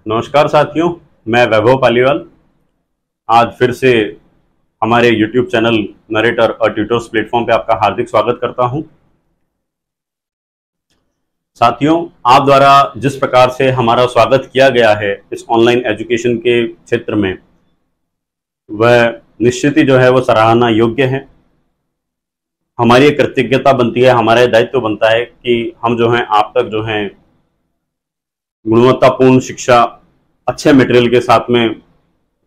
नमस्कार साथियों, मैं वैभव पालीवाल आज फिर से हमारे YouTube चैनल नरेटर और ट्यूटर्स प्लेटफॉर्म पे आपका हार्दिक स्वागत करता हूं। साथियों, आप द्वारा जिस प्रकार से हमारा स्वागत किया गया है इस ऑनलाइन एजुकेशन के क्षेत्र में, वह निश्चित ही जो है वो सराहना योग्य है। हमारी एक कृतज्ञता बनती है, हमारा दायित्व बनता है कि हम जो है आप तक जो है गुणवत्तापूर्ण शिक्षा अच्छे मटेरियल के साथ में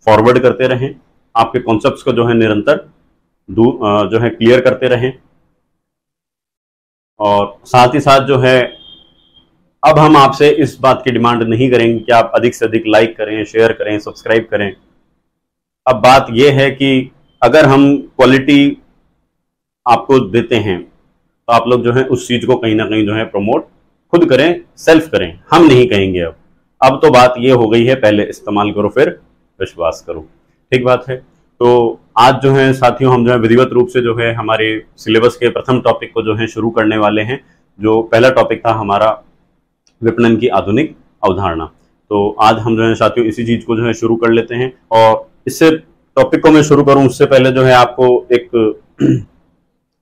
फॉरवर्ड करते रहें, आपके कॉन्सेप्ट्स को जो है निरंतर जो है क्लियर करते रहें। और साथ ही साथ जो है अब हम आपसे इस बात की डिमांड नहीं करेंगे कि आप अधिक से अधिक लाइक करें, शेयर करें, सब्सक्राइब करें। अब बात यह है कि अगर हम क्वालिटी आपको देते हैं तो आप लोग जो है उस चीज को कहीं ना कहीं जो है प्रमोट खुद करें, सेल्फ करें, हम नहीं कहेंगे। अब तो बात ये हो गई है, पहले इस्तेमाल करो फिर विश्वास करो। ठीक बात है। तो आज जो है साथियों हम जो है विधिवत रूप से जो है हमारे सिलेबस के प्रथम टॉपिक को जो है शुरू करने वाले हैं। जो पहला टॉपिक था हमारा विपणन की आधुनिक अवधारणा। तो आज हम जो है साथियों इसी चीज को जो है शुरू कर लेते हैं। और इससे टॉपिक को मैं शुरू करूं उससे पहले जो है आपको एक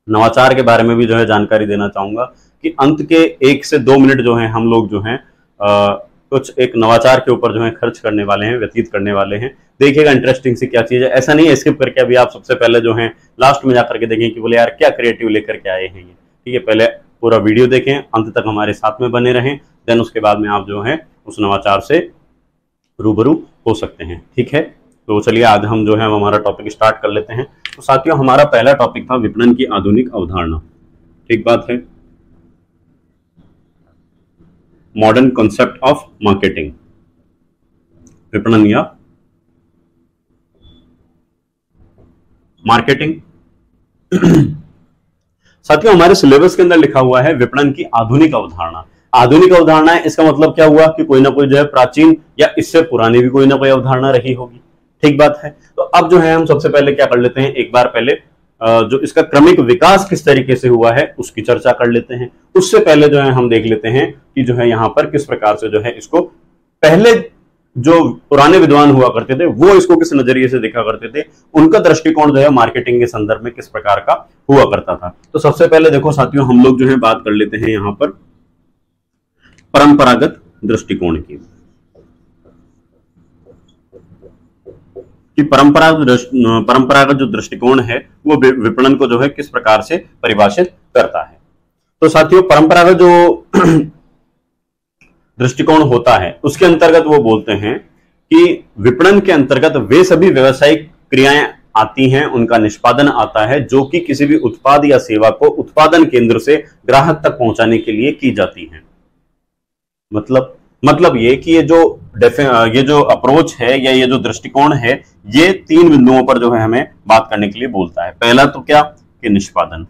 नवाचार के बारे में भी जो है जानकारी देना चाहूंगा कि अंत के 1 से 2 मिनट जो है हम लोग जो है कुछ एक नवाचार के ऊपर जो है खर्च करने वाले हैं, व्यतीत करने वाले हैं। देखिएगा इंटरेस्टिंग सी क्या चीज है। ऐसा नहीं है स्किप करके अभी आप सबसे पहले जो है लास्ट में जाकर के देखें कि बोले यार क्या क्रिएटिव लेकर के आए हैं ये। ठीक है, पहले पूरा वीडियो देखें, अंत तक हमारे साथ में बने रहें, देन उसके बाद में आप जो है उस नवाचार से रूबरू हो सकते हैं। ठीक है, तो चलिए आज हम जो है हमारा टॉपिक स्टार्ट कर लेते हैं। तो साथियों हमारा पहला टॉपिक था विपणन की आधुनिक अवधारणा। ठीक बात है, मॉडर्न कॉन्सेप्ट ऑफ मार्केटिंग, विपणन या मार्केटिंग। साथियों हमारे सिलेबस के अंदर लिखा हुआ है विपणन की आधुनिक अवधारणा। आधुनिक अवधारणा है, इसका मतलब क्या हुआ कि कोई ना कोई जो है प्राचीन या इससे पुरानी भी कोई ना कोई अवधारणा रही होगी। ठीक बात है। तो अब जो है हम सबसे पहले क्या कर लेते हैं, एक बार पहले जो इसका क्रमिक विकास किस तरीके से हुआ है उसकी चर्चा कर लेते हैं। उससे पहले जो है हम देख लेते हैं कि जो है यहाँ पर किस प्रकार से जो है इसको पहले जो पुराने विद्वान हुआ करते थे वो इसको किस नजरिए से देखा करते थे, उनका दृष्टिकोण जो है मार्केटिंग के संदर्भ में किस प्रकार का हुआ करता था। तो सबसे पहले देखो साथियों हम लोग जो है बात कर लेते हैं यहाँ पर परंपरागत दृष्टिकोण की, कि परंपरागत जो दृष्टिकोण है वो विपणन को जो है किस प्रकार से परिभाषित करता है। तो साथियों परंपरागत जो दृष्टिकोण होता है उसके अंतर्गत वो बोलते हैं कि विपणन के अंतर्गत वे सभी व्यवसायिक क्रियाएं आती हैं, उनका निष्पादन आता है जो कि किसी भी उत्पाद या सेवा को उत्पादन केंद्र से ग्राहक तक पहुंचाने के लिए की जाती है। मतलब ये कि ये जो अप्रोच है या ये जो दृष्टिकोण है ये 3 बिंदुओं पर जो है हमें बात करने के लिए बोलता है। पहला तो क्या कि निष्पादन,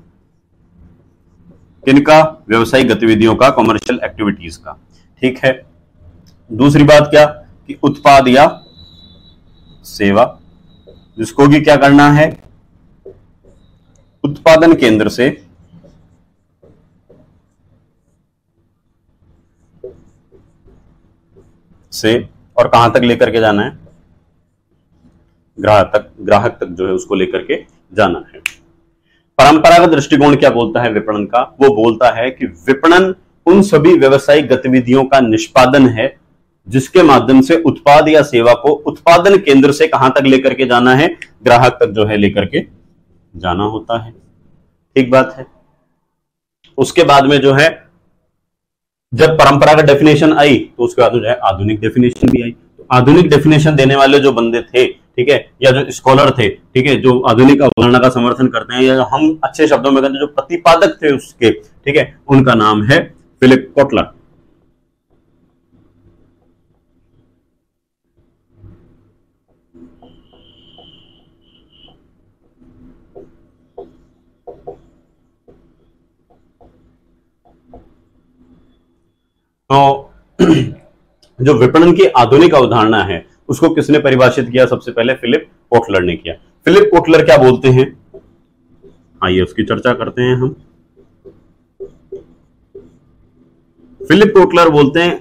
किनका, व्यवसायिक गतिविधियों का, कमर्शियल एक्टिविटीज का। ठीक है। दूसरी बात क्या कि उत्पाद या सेवा, जिसको भी क्या करना है उत्पादन केंद्र से और कहां तक लेकर के जाना है, ग्राहक तक जो है उसको लेकर के जाना है। परंपरागत दृष्टिकोण क्या बोलता है विपणन का, वो बोलता है कि विपणन उन सभी व्यवसायिक गतिविधियों का निष्पादन है जिसके माध्यम से उत्पाद या सेवा को उत्पादन केंद्र से कहां तक लेकर के जाना है, ग्राहक तक जो है लेकर के जाना होता है। ठीक बात है। उसके बाद में जो है जब परंपरागत डेफिनेशन आई तो उसके बाद जो है आधुनिक डेफिनेशन भी आई। तो आधुनिक डेफिनेशन देने वाले जो बंदे थे, ठीक है, या जो स्कॉलर थे, ठीक है, जो आधुनिक अवधारणा का समर्थन करते हैं या हम अच्छे शब्दों में कहते हैं जो प्रतिपादक थे उसके, ठीक है, उनका नाम है फिलिप कोटलर। तो जो विपणन की आधुनिक अवधारणा है उसको किसने परिभाषित किया, सबसे पहले फिलिप कोटलर ने किया। फिलिप कोटलर क्या बोलते हैं, आइए उसकी चर्चा करते हैं हम। फिलिप कोटलर बोलते हैं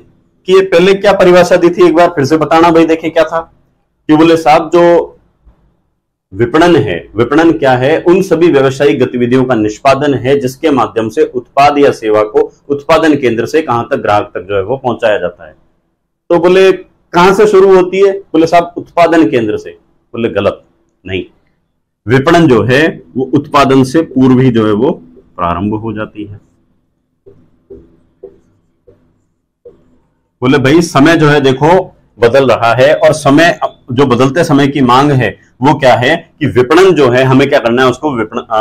कि ये पहले क्या परिभाषा दी थी, एक बार फिर से बताना भाई। देखिए क्या था कि बोले साहब जो विपणन है, विपणन क्या है, उन सभी व्यवसायिक गतिविधियों का निष्पादन है जिसके माध्यम से उत्पाद या सेवा को उत्पादन केंद्र से कहां तक, ग्राहक तक जो है वो पहुंचाया जाता है। तो बोले कहां से शुरू होती है, बोले साहब उत्पादन केंद्र से। बोले गलत, नहीं, विपणन जो है वो उत्पादन से पूर्व ही जो है वो प्रारंभ हो जाती है। बोले भाई समय जो है देखो बदल रहा है, और समय, जो बदलते समय की मांग है वो क्या है कि विपणन जो है हमें क्या करना है, उसको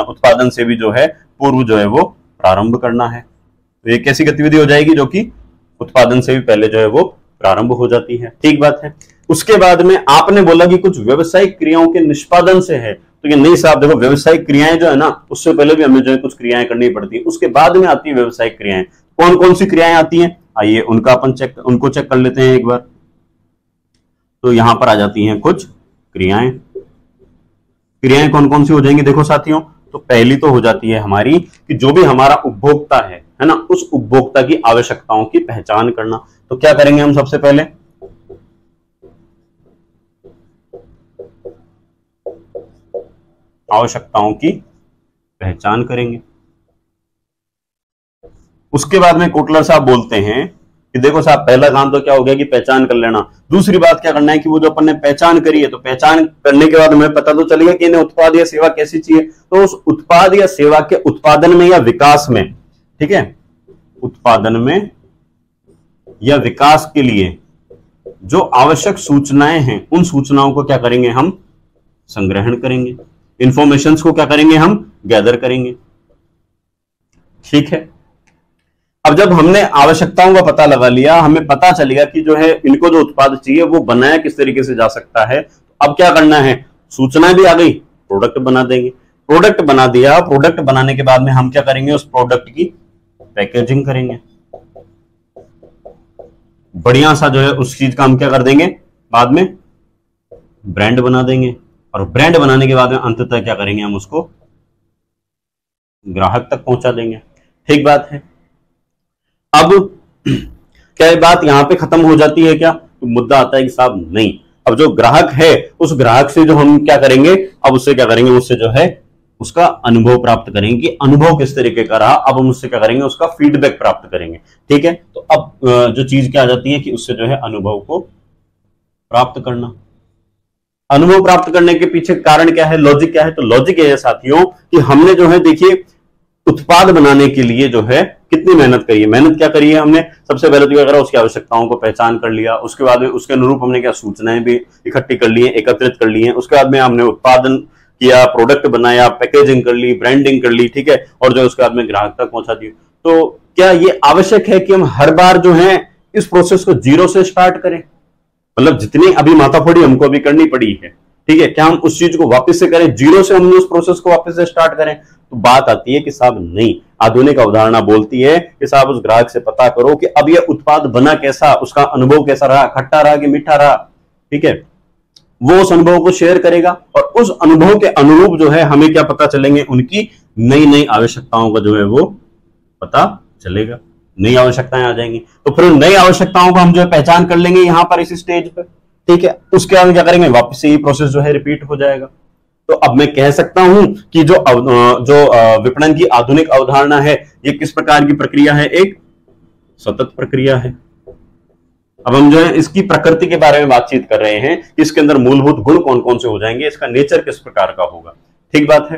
उत्पादन से भी जो है पूर्व जो है वो प्रारंभ करना है। तो ये कैसी गतिविधि हो जाएगी, जो कि उत्पादन से भी पहले जो है वो प्रारंभ हो जाती है। ठीक बात है। उसके बाद में आपने बोला कि कुछ व्यवसायिक क्रियाओं के निष्पादन से है, तो ये नहीं साहब, देखो व्यवसायिक क्रियाएं जो है ना, उससे पहले भी हमें जो है कुछ क्रियाएं करनी पड़ती है, उसके बाद में आती है व्यवसायिक क्रियाएं। कौन कौन सी क्रियाएं आती हैं, आइए उनका अपन उनको चेक कर लेते हैं एक बार। तो यहां पर आ जाती हैं कुछ क्रियाएं। क्रियाएं कौन कौन सी हो जाएंगी, देखो साथियों, तो पहली तो हो जाती है हमारी कि जो भी हमारा उपभोक्ता है ना, उस उपभोक्ता की आवश्यकताओं की पहचान करना। तो क्या करेंगे हम, सबसे पहले आवश्यकताओं की पहचान करेंगे। उसके बाद में कोटलर साहब बोलते हैं कि देखो साहब पहला काम तो क्या हो गया कि पहचान कर लेना। दूसरी बात क्या करना है कि वो जो अपन ने पहचान करी है, तो पहचान करने के बाद हमें पता तो चलेगा कि इन्हें उत्पाद या सेवा कैसी चाहिए। तो उस उत्पाद या सेवा के उत्पादन में या विकास में, ठीक है, उत्पादन में या विकास के लिए जो आवश्यक सूचनाएं हैं, उन सूचनाओं को क्या करेंगे, हम संग्रहण करेंगे। इंफॉर्मेशंस को क्या करेंगे, हम गैदर करेंगे। ठीक है। अब जब हमने आवश्यकताओं का पता लगा लिया, हमें पता चलेगा कि जो है इनको जो उत्पाद चाहिए वो बनाया किस तरीके से जा सकता है। अब क्या करना है, सूचना भी आ गई, प्रोडक्ट बना देंगे। प्रोडक्ट बना दिया, प्रोडक्ट बनाने के बाद में हम क्या करेंगे, उस प्रोडक्ट की पैकेजिंग करेंगे। बढ़िया सा जो है उस चीज का हम क्या कर देंगे, बाद में ब्रांड बना देंगे। और ब्रांड बनाने के बाद में अंततः क्या करेंगे, हम उसको ग्राहक तक पहुंचा देंगे। ठीक बात है। अब क्या ये बात यहां पे खत्म हो जाती है क्या, तो मुद्दा आता है कि साहब नहीं, अब जो ग्राहक है उस ग्राहक से जो हम क्या करेंगे, अब उससे क्या करेंगे, उससे जो है उसका अनुभव प्राप्त करेंगे कि अनुभव किस तरीके का रहा। अब हम उससे क्या करेंगे, उसका फीडबैक प्राप्त करेंगे। ठीक है। तो अब जो चीज क्या आ जाती है कि उससे जो है अनुभव को प्राप्त करना। अनुभव प्राप्त करने के पीछे कारण क्या है, लॉजिक क्या है, तो लॉजिक ये है साथियों कि हमने जो है देखिए उत्पाद बनाने के लिए जो है कितनी मेहनत करी है। मेहनत क्या करी है हमने, सबसे पहले तो क्या करा, उसकी आवश्यकताओं को पहचान कर लिया। उसके बाद में उसके अनुरूप हमने क्या सूचनाएं भी इकट्ठी कर ली है, एकत्रित कर ली है। उसके बाद में हमने उत्पादन किया, प्रोडक्ट बनाया, पैकेजिंग कर ली, ब्रांडिंग कर ली। ठीक है। और जो उसके बाद में ग्राहक तक पहुंचा दी। तो क्या ये आवश्यक है कि हम हर बार जो है इस प्रोसेस को जीरो से स्टार्ट करें, मतलब जितनी अभी माथाफोड़ी हमको अभी करनी पड़ी है, ठीक है, क्या हम उस चीज को वापस से करें, जीरो से हम उस प्रोसेस को वापस से स्टार्ट करें। तो बात आती है कि साहब नहीं, आधुनिक अवधारणा बोलती है कि साहब उस ग्राहक से पता करो कि अब यह उत्पाद बना कैसा, उसका अनुभव कैसा रहा, खट्टा रहा कि मीठा रहा। ठीक है। वो उस अनुभव को शेयर करेगा और उस अनुभव के अनुरूप जो है हमें क्या पता चलेंगे, उनकी नई नई आवश्यकताओं का जो है वो पता चलेगा, नई आवश्यकताएं आ जाएंगी। तो फिर नई आवश्यकताओं को हम जो है पहचान कर लेंगे यहां पर इस स्टेज पर। ठीक है। उसके बाद क्या करेंगे, वापस से ये प्रोसेस जो है रिपीट हो जाएगा। तो अब मैं कह सकता हूं कि जो विपणन की आधुनिक अवधारणा है, ये किस प्रकार की प्रक्रिया है, एक सतत प्रक्रिया है। अब हम जो है इसकी प्रकृति के बारे में बातचीत कर रहे हैं, इसके अंदर मूलभूत गुण कौन कौन से हो जाएंगे, इसका नेचर किस प्रकार का होगा। ठीक बात है।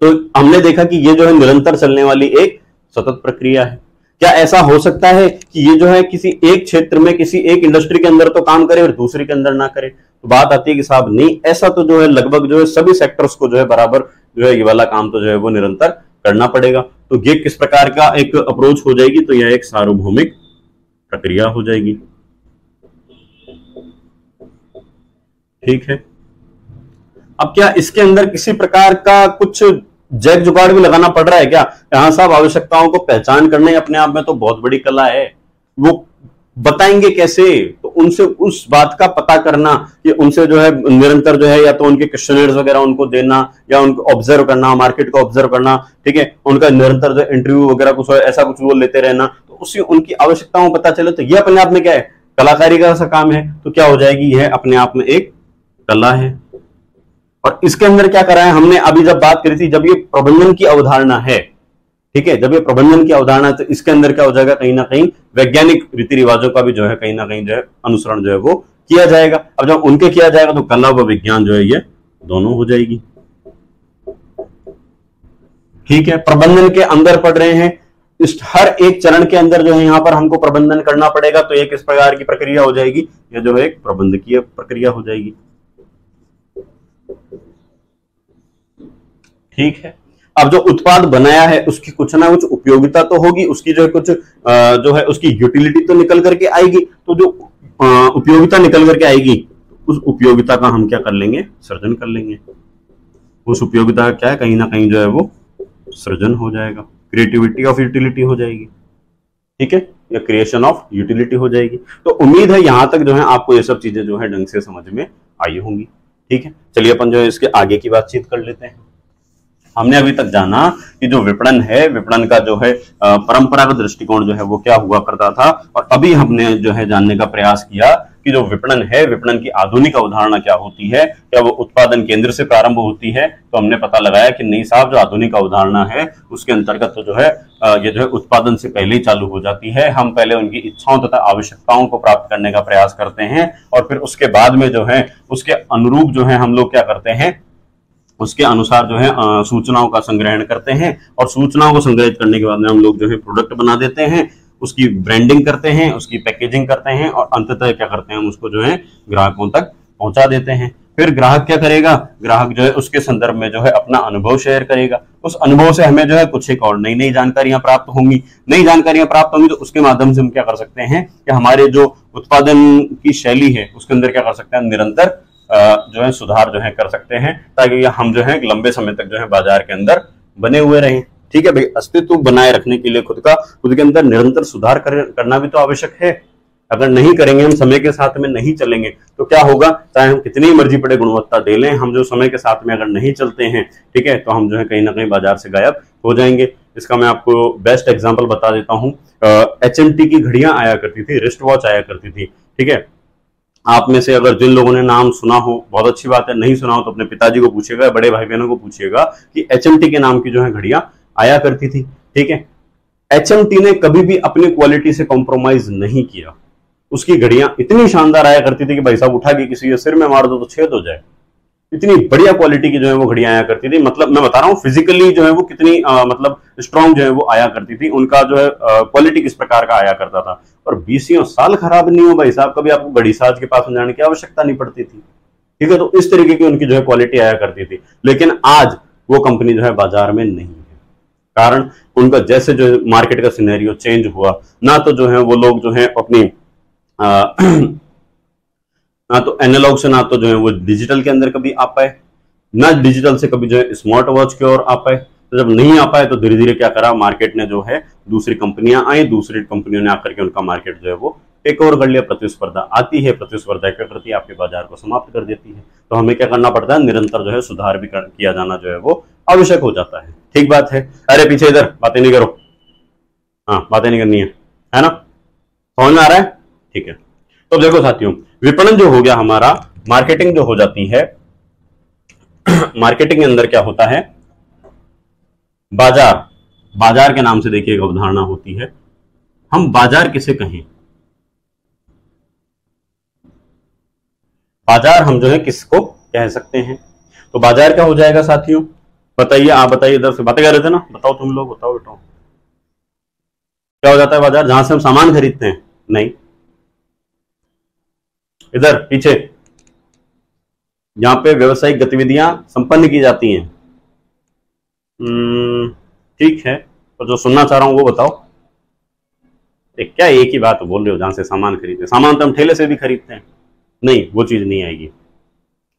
तो हमने देखा कि ये जो है निरंतर चलने वाली एक सतत प्रक्रिया है। क्या ऐसा हो सकता है कि ये जो है किसी एक क्षेत्र में, किसी एक इंडस्ट्री के अंदर तो काम करे और दूसरी के अंदर ना करे। तो बात आती है कि साहब नहीं, ऐसा तो जो है लगभग जो है सभी सेक्टर्स को जो है बराबर जो है ये वाला काम तो जो है वो निरंतर करना पड़ेगा। तो ये किस प्रकार का एक अप्रोच हो जाएगी, तो यह एक सार्वभौमिक प्रक्रिया हो जाएगी। ठीक है। अब क्या इसके अंदर किसी प्रकार का कुछ जैक जुगाड़ भी लगाना पड़ रहा है क्या, यहां साहब आवश्यकताओं को पहचान करना ही अपने आप में तो बहुत बड़ी कला है। वो बताएंगे कैसे, तो उनसे उस बात का पता करना कि उनसे जो है निरंतर जो है या तो उनके क्वेश्चनर्स वगैरह उनको देना या उनको ऑब्जर्व करना, मार्केट को ऑब्जर्व करना। ठीक है। उनका निरंतर जो इंटरव्यू वगैरह कुछ ऐसा कुछ वो लेते रहना। तो उसी उनकी आवश्यकताओं पता चले तो ये अपने आप में क्या है, कलाकारी का सा काम है। तो क्या हो जाएगी, यह अपने आप में एक कला है। और इसके अंदर क्या करा है हमने, अभी जब बात करी थी, जब ये प्रबंधन की अवधारणा है, ठीक है, जब ये प्रबंधन की अवधारणा है तो इसके अंदर क्या हो जाएगा, कहीं ना कहीं वैज्ञानिक रीति रिवाजों का भी जो है कहीं ना कहीं जो है अनुसरण जो है वो किया जाएगा। अब जब उनके किया जाएगा तो कला व विज्ञान जो है ये दोनों हो जाएगी। ठीक है, प्रबंधन के अंदर पढ़ रहे हैं, इस हर एक चरण के अंदर जो है यहां पर हमको प्रबंधन करना पड़ेगा। तो एक इस प्रकार की प्रक्रिया हो जाएगी, यह जो है एक प्रबंधकीय प्रक्रिया हो जाएगी। ठीक है, अब जो उत्पाद बनाया है उसकी कुछ ना कुछ उपयोगिता तो होगी, उसकी जो है कुछ जो है उसकी यूटिलिटी तो निकल करके आएगी। तो जो उपयोगिता निकल करके आएगी, उस उपयोगिता का हम क्या कर लेंगे, सृजन कर लेंगे। उस उपयोगिता का क्या है, कहीं ना कहीं जो है वो सृजन हो जाएगा, क्रिएटिविटी ऑफ यूटिलिटी हो जाएगी। ठीक है, या क्रिएशन ऑफ यूटिलिटी हो जाएगी। तो उम्मीद है यहां तक जो है आपको ये सब चीजें जो है ढंग से समझ में आई होंगी। ठीक है, चलिए अपन जो है इसके आगे की बातचीत कर लेते हैं। हमने अभी तक जाना कि जो विपणन है, विपणन का जो है परंपरागत दृष्टिकोण जो है वो क्या हुआ करता था, और अभी हमने जो है जानने का प्रयास किया कि जो विपणन है, विपणन की आधुनिक अवधारणा क्या होती है, क्या वो उत्पादन केंद्र से प्रारंभ होती है। तो हमने पता लगाया कि नहीं साहब, जो आधुनिक अवधारणा है उसके अंतर्गत तो जो है ये जो है उत्पादन से पहले ही चालू हो जाती है। हम पहले उनकी इच्छाओं तथा आवश्यकताओं को प्राप्त करने का प्रयास करते हैं, और फिर उसके बाद में जो है उसके अनुरूप जो है हम लोग क्या करते हैं, उसके अनुसार जो है सूचनाओं का संग्रहण करते हैं, और सूचनाओं को संग्रहित करने के बाद में हम लोग जो है प्रोडक्ट बना देते हैं, उसकी ब्रांडिंग करते हैं, उसकी पैकेजिंग करते हैं, और अंततः क्या करते हैं, हम उसको जो है ग्राहकों तक पहुंचा देते हैं। फिर ग्राहक क्या करेगा, ग्राहक जो है उसके संदर्भ में जो है अपना अनुभव शेयर करेगा। उस अनुभव से हमें जो है कुछ एक और नई नई जानकारियां प्राप्त होंगी। नई जानकारियां प्राप्त होंगी तो उसके माध्यम से हम क्या कर सकते हैं कि हमारे जो उत्पादन की शैली है उसके अंदर क्या कर सकते हैं, निरंतर जो है सुधार जो है कर सकते हैं, ताकि हम जो है लंबे समय तक जो है बाजार के अंदर बने हुए रहें। ठीक है भाई, अस्तित्व बनाए रखने के लिए खुद के अंदर निरंतर सुधार करना भी तो आवश्यक है। अगर नहीं करेंगे, हम समय के साथ में नहीं चलेंगे तो क्या होगा, चाहे हम कितनी मर्जी बड़े गुणवत्ता दे लें, हम जो समय के साथ में अगर नहीं चलते हैं, ठीक है, तो हम जो है कहीं ना कहीं बाजार से गायब हो जाएंगे। इसका मैं आपको बेस्ट एग्जांपल बता देता हूं। HMT की घड़ियां आया करती थी, रिस्ट वॉच आया करती थी। ठीक है, आप में से अगर जिन लोगों ने नाम सुना हो बहुत अच्छी बात है, नहीं सुना हो तो अपने पिताजी को पूछिएगा, बड़े भाई बहनों को पूछिएगा कि HMT के नाम की जो है घड़ियां आया करती थी। ठीक है, HMT ने कभी भी अपनी क्वालिटी से कॉम्प्रोमाइज नहीं किया। उसकी घड़ियां इतनी शानदार आया करती थी कि भाई साहब उठा के किसी के सिर में मार दो तो छेद हो जाए, इतनी बढ़िया क्वालिटी की जो है वो घड़ियां आया करती थी। मतलब मैं बता रहा हूँ फिजिकली जो है वो कितनी मतलब स्ट्रॉन्ग जो है वो आया करती थी, उनका जो है क्वालिटी किस प्रकार का आया करता था। और 20 साल खराब नहीं हो भाई साहब, कभी आपको घड़ी साज के पास में जाने की आवश्यकता नहीं पड़ती थी। ठीक है, तो इस तरीके की उनकी जो है क्वालिटी आया करती थी। लेकिन आज वो कंपनी जो है बाजार में नहीं है, कारण उनका जैसे जो मार्केट का सिनेरियो चेंज हुआ, ना तो जो है वो लोग जो है अपनी ना तो एनालॉग से ना तो जो है वो डिजिटल के अंदर कभी आ पाए, ना डिजिटल से कभी जो है स्मार्ट वॉच की ओर आ पाए। तो जब नहीं आ पाए तो धीरे धीरे क्या करा, मार्केट ने जो है दूसरी कंपनियां आई, दूसरी कंपनियों ने आकर के उनका मार्केट जो है वो टेक ओवर कर लिया। प्रतिस्पर्धा आती है, प्रतिस्पर्धा क्या करती है, आपके बाजार को समाप्त कर देती है। तो हमें क्या करना पड़ता है, निरंतर जो है सुधार भी किया जाना जो है वो आवश्यक हो जाता है। ठीक बात है। अरे पीछे इधर बातें नहीं करो, हाँ बातें नहीं करनी है ना, समझ में आ रहा है? ठीक है, तो देखो साथियों, विपणन जो हो गया हमारा, मार्केटिंग जो हो जाती है, मार्केटिंग के अंदर क्या होता है, बाजार, बाजार के नाम से देखिए एक अवधारणा होती है। हम बाजार किसे कहें, बाजार हम जो है किसको कह सकते हैं? तो बाजार क्या हो जाएगा साथियों, बताइए, आप बताइए, इधर से बातें कर रहे थे ना, बताओ तुम लोग, बताओ बेटा क्या हो जाता है बाजार? जहां से हम सामान खरीदते हैं, नहीं, इधर पीछे जहां पे व्यावसायिक गतिविधियां संपन्न की जाती हैं। ठीक है, तो जो सुनना चाह रहा हूं वो बताओ। क्या एक ही बात बोल रहे हो, जहां से सामान खरीदते, सामान तो हम ठेले से भी खरीदते हैं, नहीं वो चीज नहीं आएगी।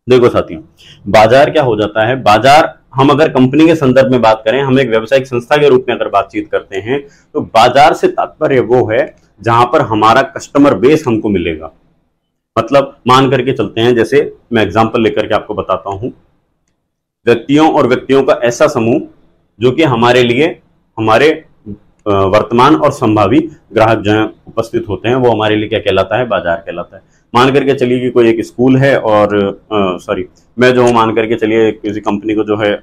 देखो साथियों, बाजार क्या हो जाता है, बाजार हम अगर कंपनी के संदर्भ में बात करें, हम एक व्यावसायिक संस्था के रूप में अगर बातचीत करते हैं, तो बाजार से तात्पर्य वो है जहां पर हमारा कस्टमर बेस हमको मिलेगा। मतलब मान करके चलते हैं, जैसे मैं एग्जांपल लेकर के आपको बताता हूं, व्यक्तियों और व्यक्तियों का ऐसा समूह जो कि हमारे लिए, हमारे वर्तमान और संभावी ग्राहक जो है उपस्थित होते हैं वो हमारे लिए क्या कहलाता है, बाजार कहलाता है। मान करके चलिए कि कोई एक स्कूल है और मैं जो हूँ मान करके चलिए किसी कंपनी को जो है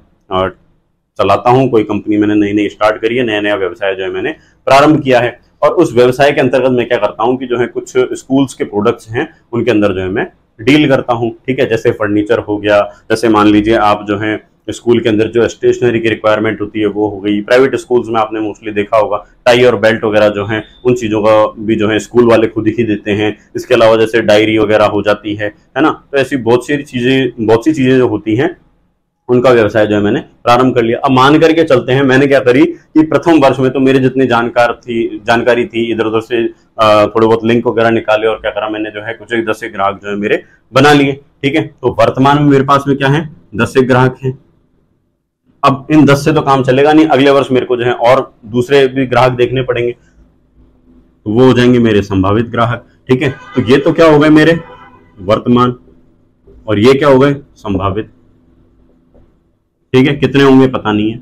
चलाता हूँ, कोई कंपनी मैंने नई नई स्टार्ट करी है, नया नया व्यवसाय जो है मैंने प्रारंभ किया है, और उस व्यवसाय के अंतर्गत मैं क्या करता हूँ कि जो है कुछ स्कूल्स के प्रोडक्ट्स हैं उनके अंदर जो है मैं डील करता हूँ, ठीक है। जैसे फर्नीचर हो गया, जैसे मान लीजिए आप जो है स्कूल के अंदर जो स्टेशनरी की रिक्वायरमेंट होती है वो हो गई। प्राइवेट स्कूल्स में आपने मोस्टली देखा होगा टाई और बेल्ट वगैरह जो है उन चीजों का भी जो है स्कूल वाले खुद ही देते हैं। इसके अलावा जैसे डायरी वगैरह हो जाती है ना, तो ऐसी बहुत सी चीजें जो होती हैं उनका व्यवसाय जो है मैंने प्रारंभ कर लिया। अब मान करके चलते हैं मैंने क्या करी कि प्रथम वर्ष में तो मेरे जितनी जानकारी थी इधर उधर से थोड़े बहुत लिंक वगैरह निकाले और क्या करा मैंने जो है कुछ 10 ग्राहक जो है मेरे बना लिए, ठीक है। तो वर्तमान में मेरे पास में क्या है, 10 ग्राहक हैं। अब इन 10 से तो काम चलेगा नहीं, अगले वर्ष मेरे को जो है और दूसरे भी ग्राहक देखने पड़ेंगे, तो वो हो जाएंगे मेरे संभावित ग्राहक, ठीक है। तो ये तो क्या हो गए मेरे वर्तमान और ये क्या हो गए संभावित, ठीक है। कितने होंगे पता नहीं है,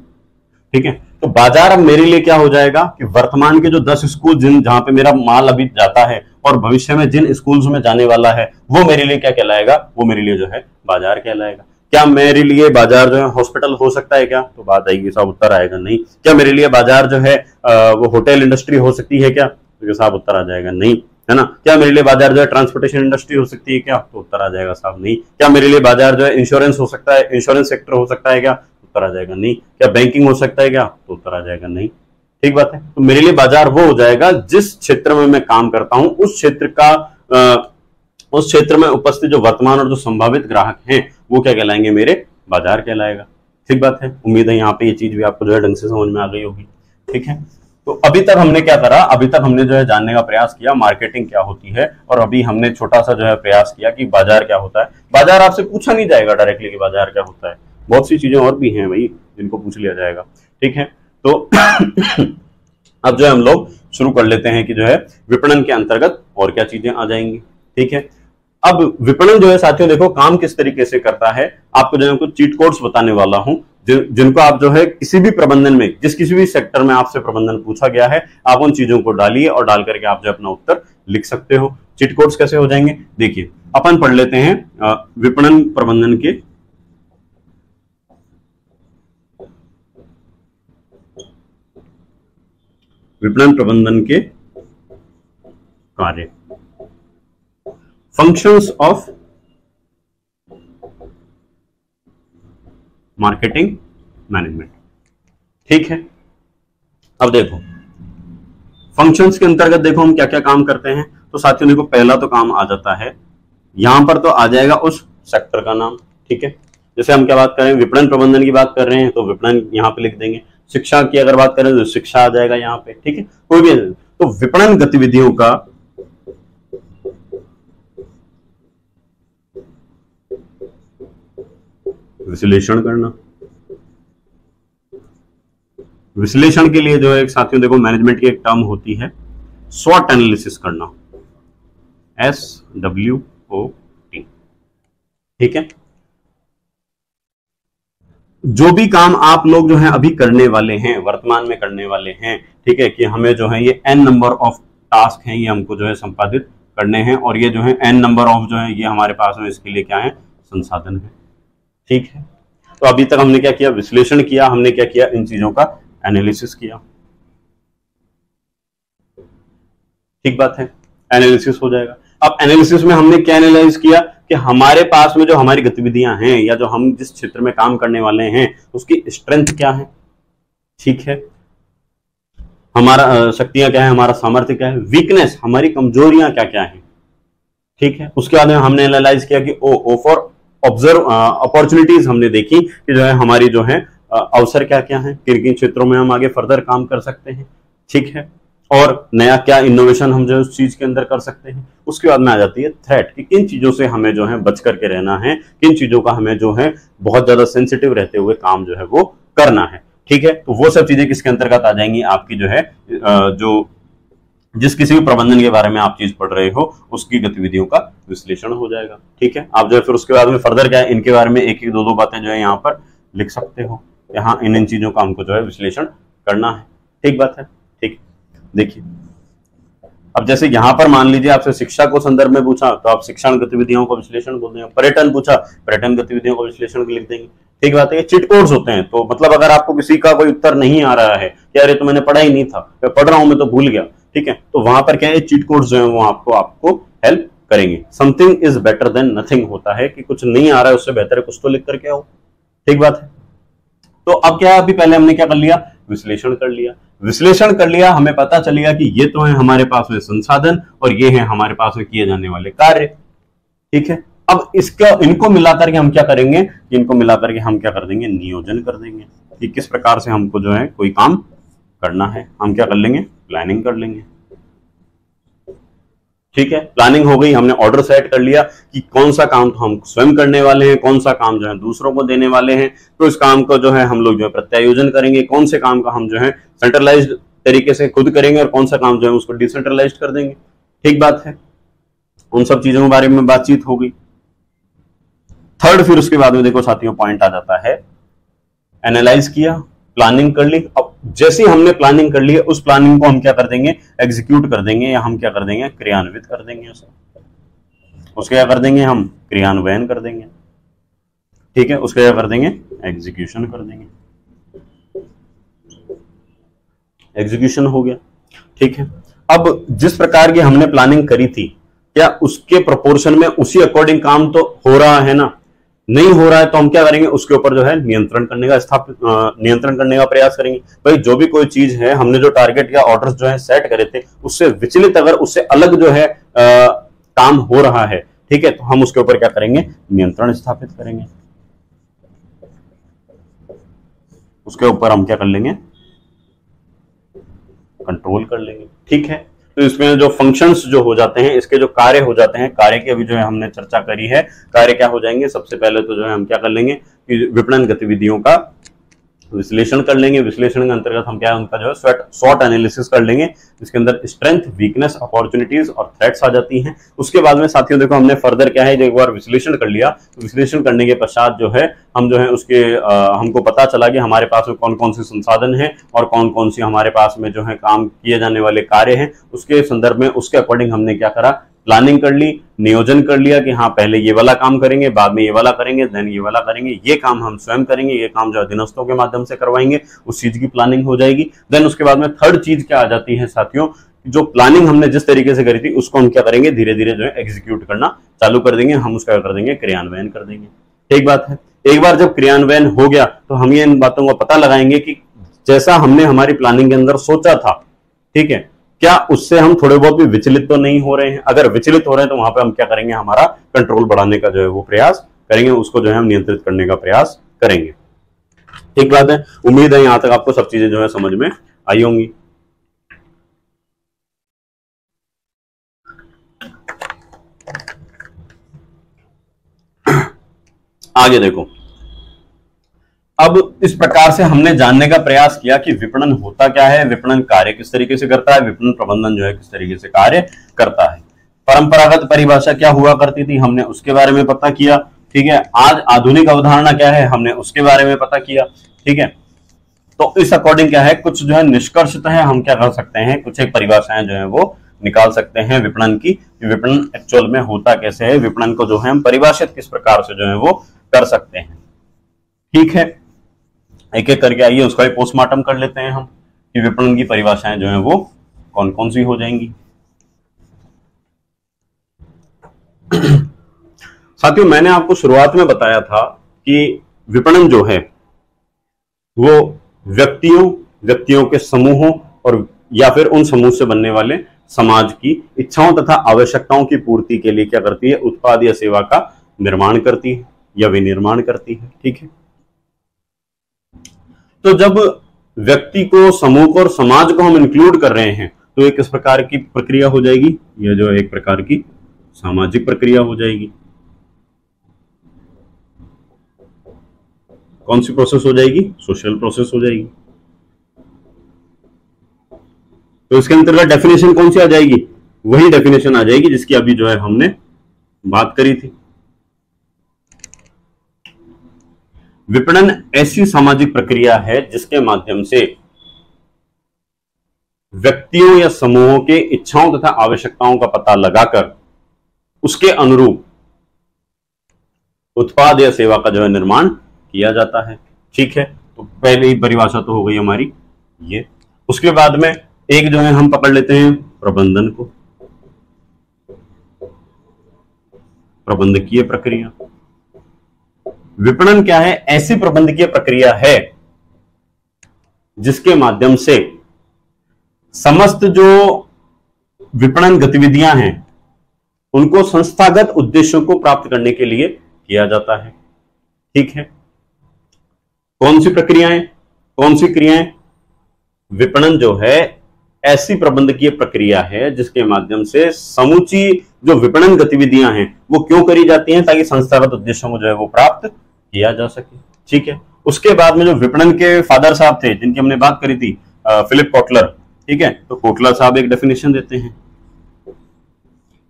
ठीक है। तो बाजार अब मेरे लिए क्या हो जाएगा कि वर्तमान के जो 10 स्कूल जहां पे मेरा माल अभी जाता है और भविष्य में जिन स्कूल्स में जाने वाला है वो मेरे लिए क्या कहलाएगा, वो मेरे लिए जो है बाजार कहलाएगा। क्या मेरे लिए बाजार जो है हॉस्पिटल हो सकता है क्या, तो बात आएगी साहब उत्तर आएगा नहीं। क्या मेरे लिए बाजार जो है वो होटल इंडस्ट्री हो सकती है क्या, तो साहब उत्तर आ जाएगा नहीं, है ना। क्या मेरे लिए बाजार जो है ट्रांसपोर्टेशन इंडस्ट्री हो सकती है क्या, तो उत्तर आ जाएगा साहब नहीं। क्या मेरे लिए बाजार जो है इंश्योरेंस हो सकता है, इंश्योरेंस सेक्टर हो सकता है क्या, उत्तर आ जाएगा नहीं। क्या बैंकिंग हो सकता है क्या, तो उत्तर आ जाएगा नहीं, ठीक बात है। तो मेरे लिए बाजार वो हो जाएगा जिस क्षेत्र में मैं काम करता हूं उस क्षेत्र में उपस्थित जो वर्तमान और जो संभावित ग्राहक हैं वो क्या कहलाएंगे, मेरे बाजार कहलाएगा, ठीक बात है। उम्मीद है यहाँ पे ये चीज भी आपको जो है ढंग से समझ में आ गई होगी, ठीक है। तो अभी तक हमने क्या करा, अभी तक हमने जो है जानने का प्रयास किया मार्केटिंग क्या होती है, और अभी हमने छोटा सा जो है प्रयास किया कि बाजार क्या होता है। बाजार आपसे पूछा नहीं जाएगा डायरेक्टली कि बाजार क्या होता है, बहुत सी चीजें और भी हैं भाई जिनको पूछ लिया जाएगा, ठीक है। तो अब जो है हम लोग शुरू कर लेते हैं कि जो है विपणन के अंतर्गत और क्या चीजें आ जाएंगी, ठीक है। अब विपणन जो है साथियों देखो काम किस तरीके से करता है, आपको जो है कुछ चीट कोड्स बताने वाला हूं जिनको आप जो है किसी भी प्रबंधन में किसी भी सेक्टर में आपसे प्रबंधन पूछा गया है आप उन चीजों को डालिए और डाल करके आप जो अपना उत्तर लिख सकते हो। चीट कोड्स कैसे हो जाएंगे, देखिए अपन पढ़ लेते हैं विपणन प्रबंधन के कार्य, फंक्शंस ऑफ मार्केटिंग मैनेजमेंट, ठीक है। अब देखो फंक्शंस के अंतर्गत देखो हम क्या क्या काम करते हैं। तो साथियों देखो पहला तो काम आ जाता है यहां पर, तो आ जाएगा उस सेक्टर का नाम, ठीक है। जैसे हम क्या बात कर रहे हैं, विपणन प्रबंधन की बात कर रहे हैं तो विपणन यहां पे लिख देंगे। शिक्षा की अगर बात करें तो शिक्षा आ जाएगा यहाँ पे, ठीक है। कोई भी तो विपणन गतिविधियों का विश्लेषण करना, विश्लेषण के लिए जो है साथियों देखो मैनेजमेंट की एक टर्म होती है स्वॉट एनालिसिस करना, SWOT, ठीक है। जो भी काम आप लोग जो है अभी करने वाले हैं, वर्तमान में करने वाले हैं, ठीक है, कि हमें जो है ये n नंबर ऑफ टास्क हैं ये हमको जो है संपादित करने हैं, और ये जो है n नंबर ऑफ जो है ये हमारे पास में इसके लिए क्या है, संसाधन है, ठीक है। तो अभी तक हमने क्या किया, विश्लेषण किया, हमने क्या किया, इन चीजों का एनालिसिस किया, ठीक बात है, एनालिसिस हो जाएगा। अब एनालिसिस में हमने क्या एनालाइज किया कि हमारे पास में जो हमारी गतिविधियां हैं या जो हम जिस क्षेत्र में काम करने वाले हैं उसकी स्ट्रेंथ क्या है, ठीक है, हमारा शक्तियां क्या है, हमारा सामर्थ्य क्या है, वीकनेस हमारी कमजोरियां क्या क्या है, ठीक है। उसके बाद में हमने एनालाइज किया कि ओ फॉर ऑब्जर्व अपॉर्चुनिटीज हमने देखी कि जो है हमारी जो है अवसर क्या क्या है, किन किन क्षेत्रों में हम आगे फर्दर काम कर सकते हैं, ठीक है, और नया क्या इनोवेशन हम जो है उस चीज के अंदर कर सकते हैं। उसके बाद में आ जाती है थ्रेट कि किन चीजों से हमें जो है बच करके रहना है, किन चीजों का हमें जो है बहुत ज्यादा सेंसिटिव रहते हुए काम जो है वो करना है, ठीक है। तो वो सब चीजें किसके अंतर्गत आ जाएंगी, आपकी जो है जो जिस किसी भी प्रबंधन के बारे में आप चीज पढ़ रहे हो उसकी गतिविधियों का विश्लेषण हो जाएगा, ठीक है। आप जो है फिर उसके बाद में फर्दर क्या है, इनके बारे में एक एक दो बातें जो है यहाँ पर लिख सकते हो, यहाँ इन चीजों का हमको जो है विश्लेषण करना है, ठीक बात है। ठीक, देखिए अब जैसे यहां पर मान लीजिए आपसे शिक्षा को संदर्भ में पूछा तो आप शिक्षण गतिविधियों का विश्लेषण बोल देंगे, पर्यटन पूछा पर्यटन गतिविधियों का विश्लेषण लिख देंगे। ठीक बात है। चिट कोड्स होते हैं, तो मतलब अगर आपको किसी का कोई उत्तर नहीं आ रहा है कि अरे तो मैंने पढ़ा ही नहीं था, मैं पढ़ रहा हूं मैं तो भूल गया, ठीक है, तो वहां पर क्या है, चिट कोड्स जो है वो आपको हेल्प करेंगे। Something is better than nothing होता है कि कुछ नहीं आ रहा है उससे बेहतर है कुछ तो लिख करके आओ। ठीक बात है। तो अब क्या है, अभी पहले हमने क्या कर लिया, विश्लेषण कर लिया। विश्लेषण कर लिया, हमें पता चल गया कि ये तो है हमारे पास में संसाधन और ये है हमारे पास में किए जाने वाले कार्य। ठीक है। अब इनको मिलाकर के हम क्या करेंगे, इनको मिलाकर के हम क्या कर देंगे, नियोजन कर देंगे कि किस प्रकार से हमको जो है कोई काम करना है। हम क्या कर लेंगे, प्लानिंग कर लेंगे। ठीक है, प्लानिंग हो गई, हमने ऑर्डर सेट कर लिया कि कौन सा काम तो हम स्वयं करने वाले हैं, कौन सा काम जो है दूसरों को देने वाले हैं। तो इस काम को जो है हम लोग जो है प्रत्यायोजन करेंगे, कौन से काम का हम जो है सेंट्रलाइज्ड तरीके से खुद करेंगे और कौन सा काम जो है उसको डिसेंट्रलाइज्ड कर देंगे। ठीक बात है, उन सब चीजों के बारे में बातचीत हो गई। थर्ड, फिर उसके बाद में देखो साथियों पॉइंट आ जाता है, एनालाइज किया, प्लानिंग कर ली। अब जैसे ही हमने प्लानिंग कर ली है उस प्लानिंग को हम क्या कर देंगे, एग्जीक्यूट कर देंगे, या हम क्या कर देंगे, क्रियान्वित कर देंगे उसे। उसके क्या कर देंगे, हम क्रियान्वयन कर देंगे। ठीक है, उसके क्या कर देंगे, एग्जीक्यूशन कर देंगे। एग्जीक्यूशन हो गया। ठीक है, अब जिस प्रकार की हमने प्लानिंग करी थी, क्या उसके प्रोपोर्शन में उसी अकॉर्डिंग काम तो हो रहा है ना? नहीं हो रहा है तो हम क्या करेंगे, उसके ऊपर जो है नियंत्रण करने का प्रयास करेंगे। भाई जो भी कोई चीज है, हमने जो टारगेट या ऑर्डर्स जो है सेट करे थे उससे विचलित अगर उससे अलग जो है काम हो रहा है, ठीक है, तो हम उसके ऊपर क्या करेंगे, नियंत्रण स्थापित करेंगे। उसके ऊपर हम क्या कर लेंगे, कंट्रोल कर लेंगे। ठीक है, तो इसमें जो फंक्शंस जो हो जाते हैं, इसके जो कार्य हो जाते हैं, कार्य की अभी जो है हमने चर्चा करी है। कार्य क्या हो जाएंगे, सबसे पहले तो जो है हम क्या कर लेंगे कि विपणन गतिविधियों का विश्लेषण कर लेंगे। विश्लेषण के अंतर्गत हम क्या है, उनका जो है शॉर्ट एनालिसिस कर लेंगे, जिसके अंदर स्ट्रेंथ, वीकनेस, अपॉर्चुनिटीज और थ्रेट्स आ जाती हैं। उसके बाद में साथियों देखो हमने फर्दर क्या है, एक बार विश्लेषण कर लिया, तो विश्लेषण करने के पश्चात जो है हम जो है उसके हमको पता चला कि हमारे पास में कौन कौन से संसाधन हैं और कौन कौन सी हमारे पास में जो है काम किए जाने वाले कार्य हैं। उसके संदर्भ में उसके अकॉर्डिंग हमने क्या करा, प्लानिंग कर ली, नियोजन कर लिया कि हाँ पहले ये वाला काम करेंगे, बाद में ये वाला करेंगे, देन ये वाला करेंगे, ये काम हम स्वयं करेंगे, ये काम जो अधीनस्थों के माध्यम से करवाएंगे, उस चीज की प्लानिंग हो जाएगी। देन उसके बाद में थर्ड चीज क्या आ जाती है साथियों, जो प्लानिंग हमने जिस तरीके से करी थी उसको हम क्या करेंगे, धीरे धीरे जो है एग्जीक्यूट करना चालू कर देंगे। हम उसका कर देंगे, क्रियान्वयन कर देंगे। ठीक बात है। एक बार जब क्रियान्वयन हो गया तो हम ये इन बातों का पता लगाएंगे कि जैसा हमने हमारी प्लानिंग के अंदर सोचा था, ठीक है, क्या उससे हम थोड़े बहुत भी विचलित तो नहीं हो रहे हैं। अगर विचलित हो रहे हैं तो वहां पे हम क्या करेंगे, हमारा कंट्रोल बढ़ाने का जो है वो प्रयास करेंगे, उसको जो है हम नियंत्रित करने का प्रयास करेंगे। ठीक बात है। उम्मीद है यहां तक आपको सब चीजें जो है समझ में आई होंगी। आगे देखो, अब इस प्रकार से हमने जानने का प्रयास किया कि विपणन होता क्या है, विपणन कार्य किस तरीके से करता है, विपणन प्रबंधन जो है किस तरीके से कार्य करता है। परंपरागत परिभाषा क्या हुआ करती थी, हमने उसके बारे में पता किया। ठीक है, आज आधुनिक अवधारणा क्या है, हमने उसके बारे में पता किया। ठीक है, तो इस अकॉर्डिंग क्या है, कुछ जो है निष्कर्षतः है हम क्या कर सकते हैं, कुछ एक परिभाषाएं जो है वो निकाल सकते हैं विपणन की। विपणन एक्चुअल में होता कैसे है, विपणन को जो है हम परिभाषित किस प्रकार से जो है वो कर सकते हैं। ठीक है, एक एक करके आइए उसका भी पोस्टमार्टम कर लेते हैं हम कि विपणन की परिभाषाएं जो हैं वो कौन कौन सी हो जाएंगी। साथियों मैंने आपको शुरुआत में बताया था कि विपणन जो है वो व्यक्तियों के समूहों और या फिर उन समूह से बनने वाले समाज की इच्छाओं तथा आवश्यकताओं की पूर्ति के लिए क्या करती है, उत्पाद या सेवा का निर्माण करती है या विनिर्माण करती है। ठीक है, तो जब व्यक्ति को, समूह को और समाज को हम इंक्लूड कर रहे हैं तो एक किस प्रकार की प्रक्रिया हो जाएगी, यह जो एक प्रकार की सामाजिक प्रक्रिया हो जाएगी। कौन सी प्रोसेस हो जाएगी, सोशल प्रोसेस हो जाएगी। तो इसके अंतर्गत डेफिनेशन कौन सी आ जाएगी, वही डेफिनेशन आ जाएगी जिसकी अभी जो है हमने बात करी थी। विपणन ऐसी सामाजिक प्रक्रिया है जिसके माध्यम से व्यक्तियों या समूहों के इच्छाओं तथा आवश्यकताओं का पता लगाकर उसके अनुरूप उत्पाद या सेवा का जो है निर्माण किया जाता है। ठीक है, तो पहली परिभाषा तो हो गई हमारी ये। उसके बाद में एक जो है हम पकड़ लेते हैं प्रबंधन को, प्रबंधकीय प्रक्रिया। विपणन क्या है? ऐसी प्रबंधकीय प्रक्रिया है जिसके माध्यम से समस्त जो विपणन गतिविधियां हैं उनको संस्थागत उद्देश्यों को प्राप्त करने के लिए किया जाता है। ठीक है, कौन सी प्रक्रियाएं, कौन सी क्रियाएं? विपणन जो है ऐसी प्रबंधकीय प्रक्रिया है जिसके माध्यम से समूची जो विपणन गतिविधियां हैं वो क्यों करी जाती हैं? ताकि संस्थागत उद्देश्यों को जो है वो प्राप्त किया जा सके। ठीक है, उसके बाद में जो विपणन के फादर साहब थे जिनकी हमने बात करी थी, फिलिप कोटलर। ठीक है, तो कोटलर साहब एक डेफिनेशन देते हैं।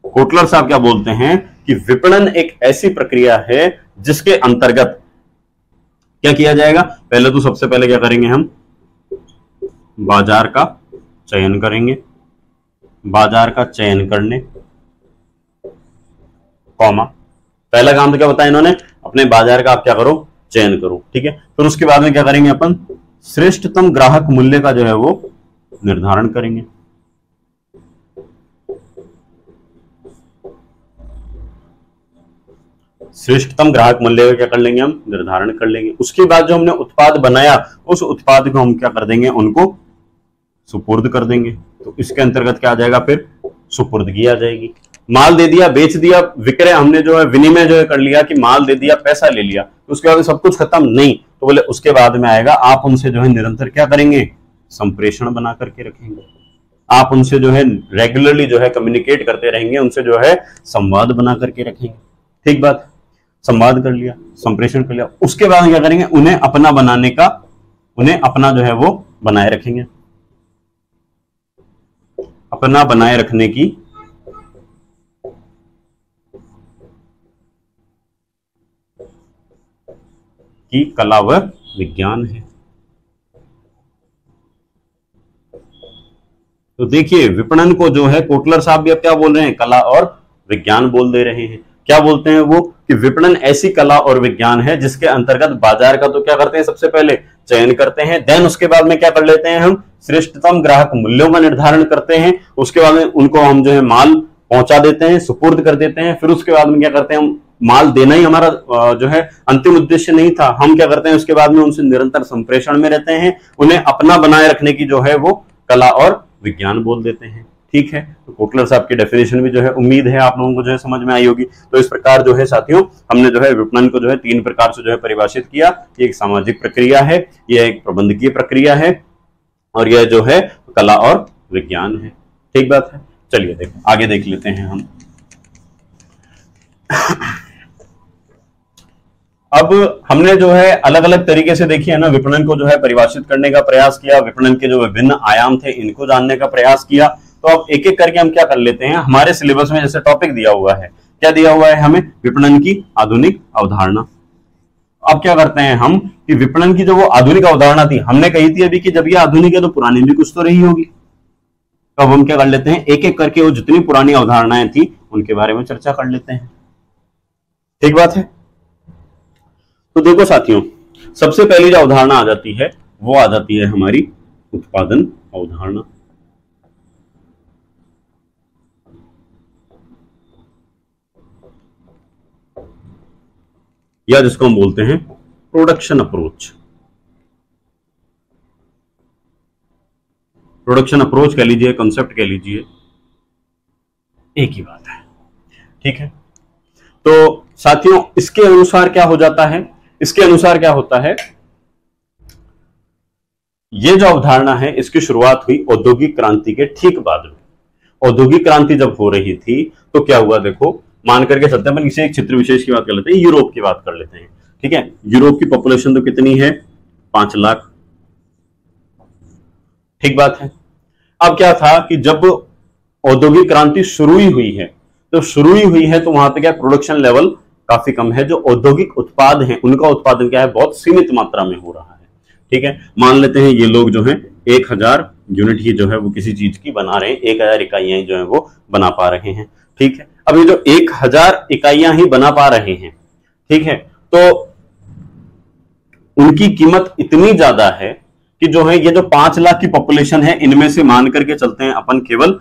कोटलर साहब क्या बोलते हैं कि विपणन एक ऐसी प्रक्रिया है जिसके अंतर्गत क्या किया जाएगा? पहले तो सबसे पहले क्या करेंगे हम? बाजार का चयन करेंगे। बाजार का चयन करने, कॉमा, पहला काम तो क्या बताया इन्होंने? अपने बाजार का आप क्या करो? चयन करो। ठीक है, फिर उसके बाद में क्या करेंगे अपन? श्रेष्ठतम ग्राहक मूल्य का जो है वो निर्धारण करेंगे। श्रेष्ठतम ग्राहक मूल्य का क्या कर लेंगे? हम निर्धारण कर लेंगे। उसके बाद जो हमने उत्पाद बनाया उस उत्पाद को हम क्या कर देंगे? उनको सुपुर्द कर देंगे। तो इसके अंतर्गत क्या आ जाएगा? फिर सुपुर्दगी आ जाएगी। माल दे दिया, बेच दिया, विक्रय हमने जो है विनिमय जो है कर लिया कि माल दे दिया, पैसा ले लिया, तो उसके बाद सब कुछ खत्म नहीं, तो बोले उसके बाद में आएगा आप उनसे जो है निरंतर क्या करेंगे? संप्रेषण बना करके रखेंगे। आप उनसे जो है रेगुलरली जो है कम्युनिकेट करते रहेंगे, उनसे जो है संवाद बना करके रखेंगे। ठीक बात, संवाद कर लिया, संप्रेषण कर लिया, उसके बाद क्या करेंगे? उन्हें अपना बनाने का, उन्हें अपना जो है वो बनाए रखेंगे। अपना बनाए रखने की कला व विज्ञान है। तो देखिए विपणन को जो है कोटलर साहब भी अब क्या बोल रहे हैं? कला और विज्ञान बोल दे रहे हैं। क्या बोलते हैं वो? कि विपणन ऐसी कला और विज्ञान है जिसके अंतर्गत बाजार का तो क्या करते हैं? सबसे पहले चयन करते हैं, देन उसके बाद में क्या कर लेते हैं? हम श्रेष्ठतम ग्राहक मूल्यों का निर्धारण करते हैं। उसके बाद में उनको हम जो है माल पहुंचा देते हैं, सुपुर्द कर देते हैं। फिर उसके बाद में क्या करते हैं? हम माल देना ही हमारा जो है अंतिम उद्देश्य नहीं था। हम क्या करते हैं? उसके बाद में उनसे निरंतर संप्रेषण में रहते हैं, उन्हें अपना बनाए रखने की जो है वो कला और विज्ञान बोल देते हैं। ठीक है, तो कोटलर साहब की डेफिनेशन भी जो है उम्मीद है आप लोगों को जो है समझ में आई होगी। तो इस प्रकार जो है साथियों हमने जो है विपणन को जो है 3 प्रकार से जो है परिभाषित किया। ये एक सामाजिक प्रक्रिया है, यह एक प्रबंधकीय प्रक्रिया है और यह जो है कला और विज्ञान है। ठीक बात है, चलिए देखो आगे देख लेते हैं हम। अब हमने जो है अलग अलग तरीके से देखिए ना विपणन को जो है परिभाषित करने का प्रयास किया, विपणन के जो विभिन्न आयाम थे इनको जानने का प्रयास किया। तो अब एक एक करके हम क्या कर लेते हैं? हमारे सिलेबस में जैसे टॉपिक दिया हुआ है, क्या दिया हुआ है हमें? विपणन की आधुनिक अवधारणा। अब क्या करते हैं हम कि विपणन की जो वो आधुनिक अवधारणा थी, हमने कही थी अभी कि जब ये आधुनिक है तो पुरानी भी कुछ तो रही होगी। तो अब हम क्या कर लेते हैं? एक एक करके वो जितनी पुरानी अवधारणाएं थी उनके बारे में चर्चा कर लेते हैं। ठीक बात है, तो देखो साथियों सबसे पहली जो अवधारणा आ जाती है वो आ जाती है हमारी उत्पादन अवधारणा। या जिसको हम बोलते हैं प्रोडक्शन अप्रोच। प्रोडक्शन अप्रोच कह लीजिए, कॉन्सेप्ट कह लीजिए, एक ही बात है। ठीक है, तो साथियों इसके अनुसार क्या हो जाता है? इसके अनुसार क्या होता है? ये जो अवधारणा है इसकी शुरुआत हुई औद्योगिक क्रांति के ठीक बाद में। औद्योगिक क्रांति जब हो रही थी तो क्या हुआ? देखो मान करके चलते हैं, इसे एक क्षेत्र विशेष की बात कर लेते हैं, यूरोप की बात कर लेते हैं। ठीक है, यूरोप की पॉपुलेशन तो कितनी है? 5 लाख। ठीक बात है। अब क्या था कि जब औद्योगिक क्रांति शुरू ही हुई है तो वहां पे क्या प्रोडक्शन लेवल काफी कम है। जो औद्योगिक उत्पाद हैं उनका उत्पादन क्या है? बहुत सीमित मात्रा में हो रहा है। ठीक है, मान लेते हैं ये लोग जो हैं 1000 यूनिट ही जो है वो किसी चीज की बना रहे हैं, 1000 इकाइयां जो है वो बना पा रहे हैं। ठीक है, अब ये जो 1000 इकाइयां ही बना पा रहे हैं, ठीक है, तो उनकी कीमत इतनी ज्यादा है कि जो है ये जो 5 लाख की पॉपुलेशन है, इनमें से मान करके चलते हैं अपन केवल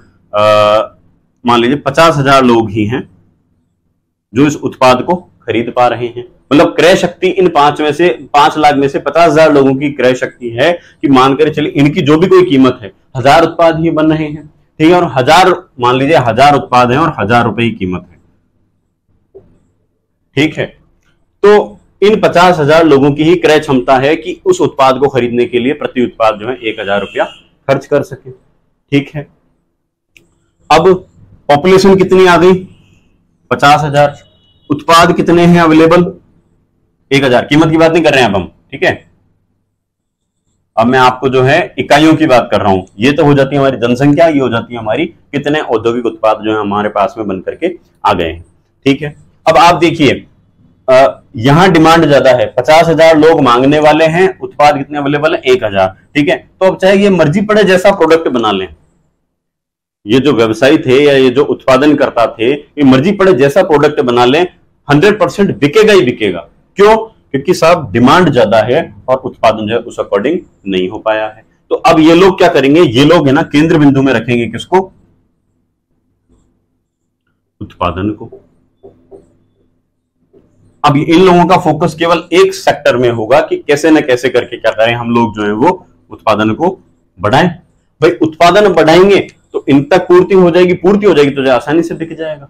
मान लीजिए 50,000 लोग ही हैं जो इस उत्पाद को खरीद पा रहे हैं। मतलब क्रय शक्ति इन 5 लाख में से 50,000 लोगों की क्रय शक्ति है कि मानकर चलिए इनकी जो भी कोई कीमत है, 1000 उत्पाद ही बन रहे हैं, ठीक है, और 1000 मान लीजिए 1000 उत्पाद है और 1000 रुपए की कीमत है। ठीक है, तो इन 50,000 लोगों की ही क्रय क्षमता है कि उस उत्पाद को खरीदने के लिए प्रति उत्पाद जो है 1000 रुपया खर्च कर सके। ठीक है, अब पॉपुलेशन कितनी आ गई? 50,000। उत्पाद कितने हैं अवेलेबल? 1000। कीमत की बात नहीं कर रहे हैं अब हम, ठीक है, अब मैं आपको जो है इकाइयों की बात कर रहा हूं। ये तो हो जाती है हमारी जनसंख्या, ये हो जाती है हमारी कितने औद्योगिक उत्पाद जो है हमारे पास में बन करके आ गए हैं। ठीक है, अब आप देखिए यहां डिमांड ज्यादा है, 50,000 लोग मांगने वाले हैं, उत्पाद कितने अवेलेबल है? 1000। ठीक है, तो अब चाहे ये मर्जी पड़े जैसा प्रोडक्ट बना लें, ये जो व्यवसायी थे या ये जो उत्पादन करता थे, ये मर्जी पड़े जैसा प्रोडक्ट बना लें, 100% बिकेगा ही बिकेगा। क्यों? क्योंकि साहब डिमांड ज्यादा है और उत्पादन जो है उस अकॉर्डिंग नहीं हो पाया है। तो अब ये लोग क्या करेंगे? ये लोग है ना केंद्र बिंदु में रखेंगे किसको? उत्पादन को। अब इन लोगों का फोकस केवल एक सेक्टर में होगा कि कैसे न कैसे करके क्या करें हम लोग जो है वो उत्पादन को बढ़ाएं। भाई उत्पादन बढ़ाएंगे तो इन तक पूर्ति हो जाएगी, पूर्ति हो जाएगी तो जो आसानी से बिक जाएगा।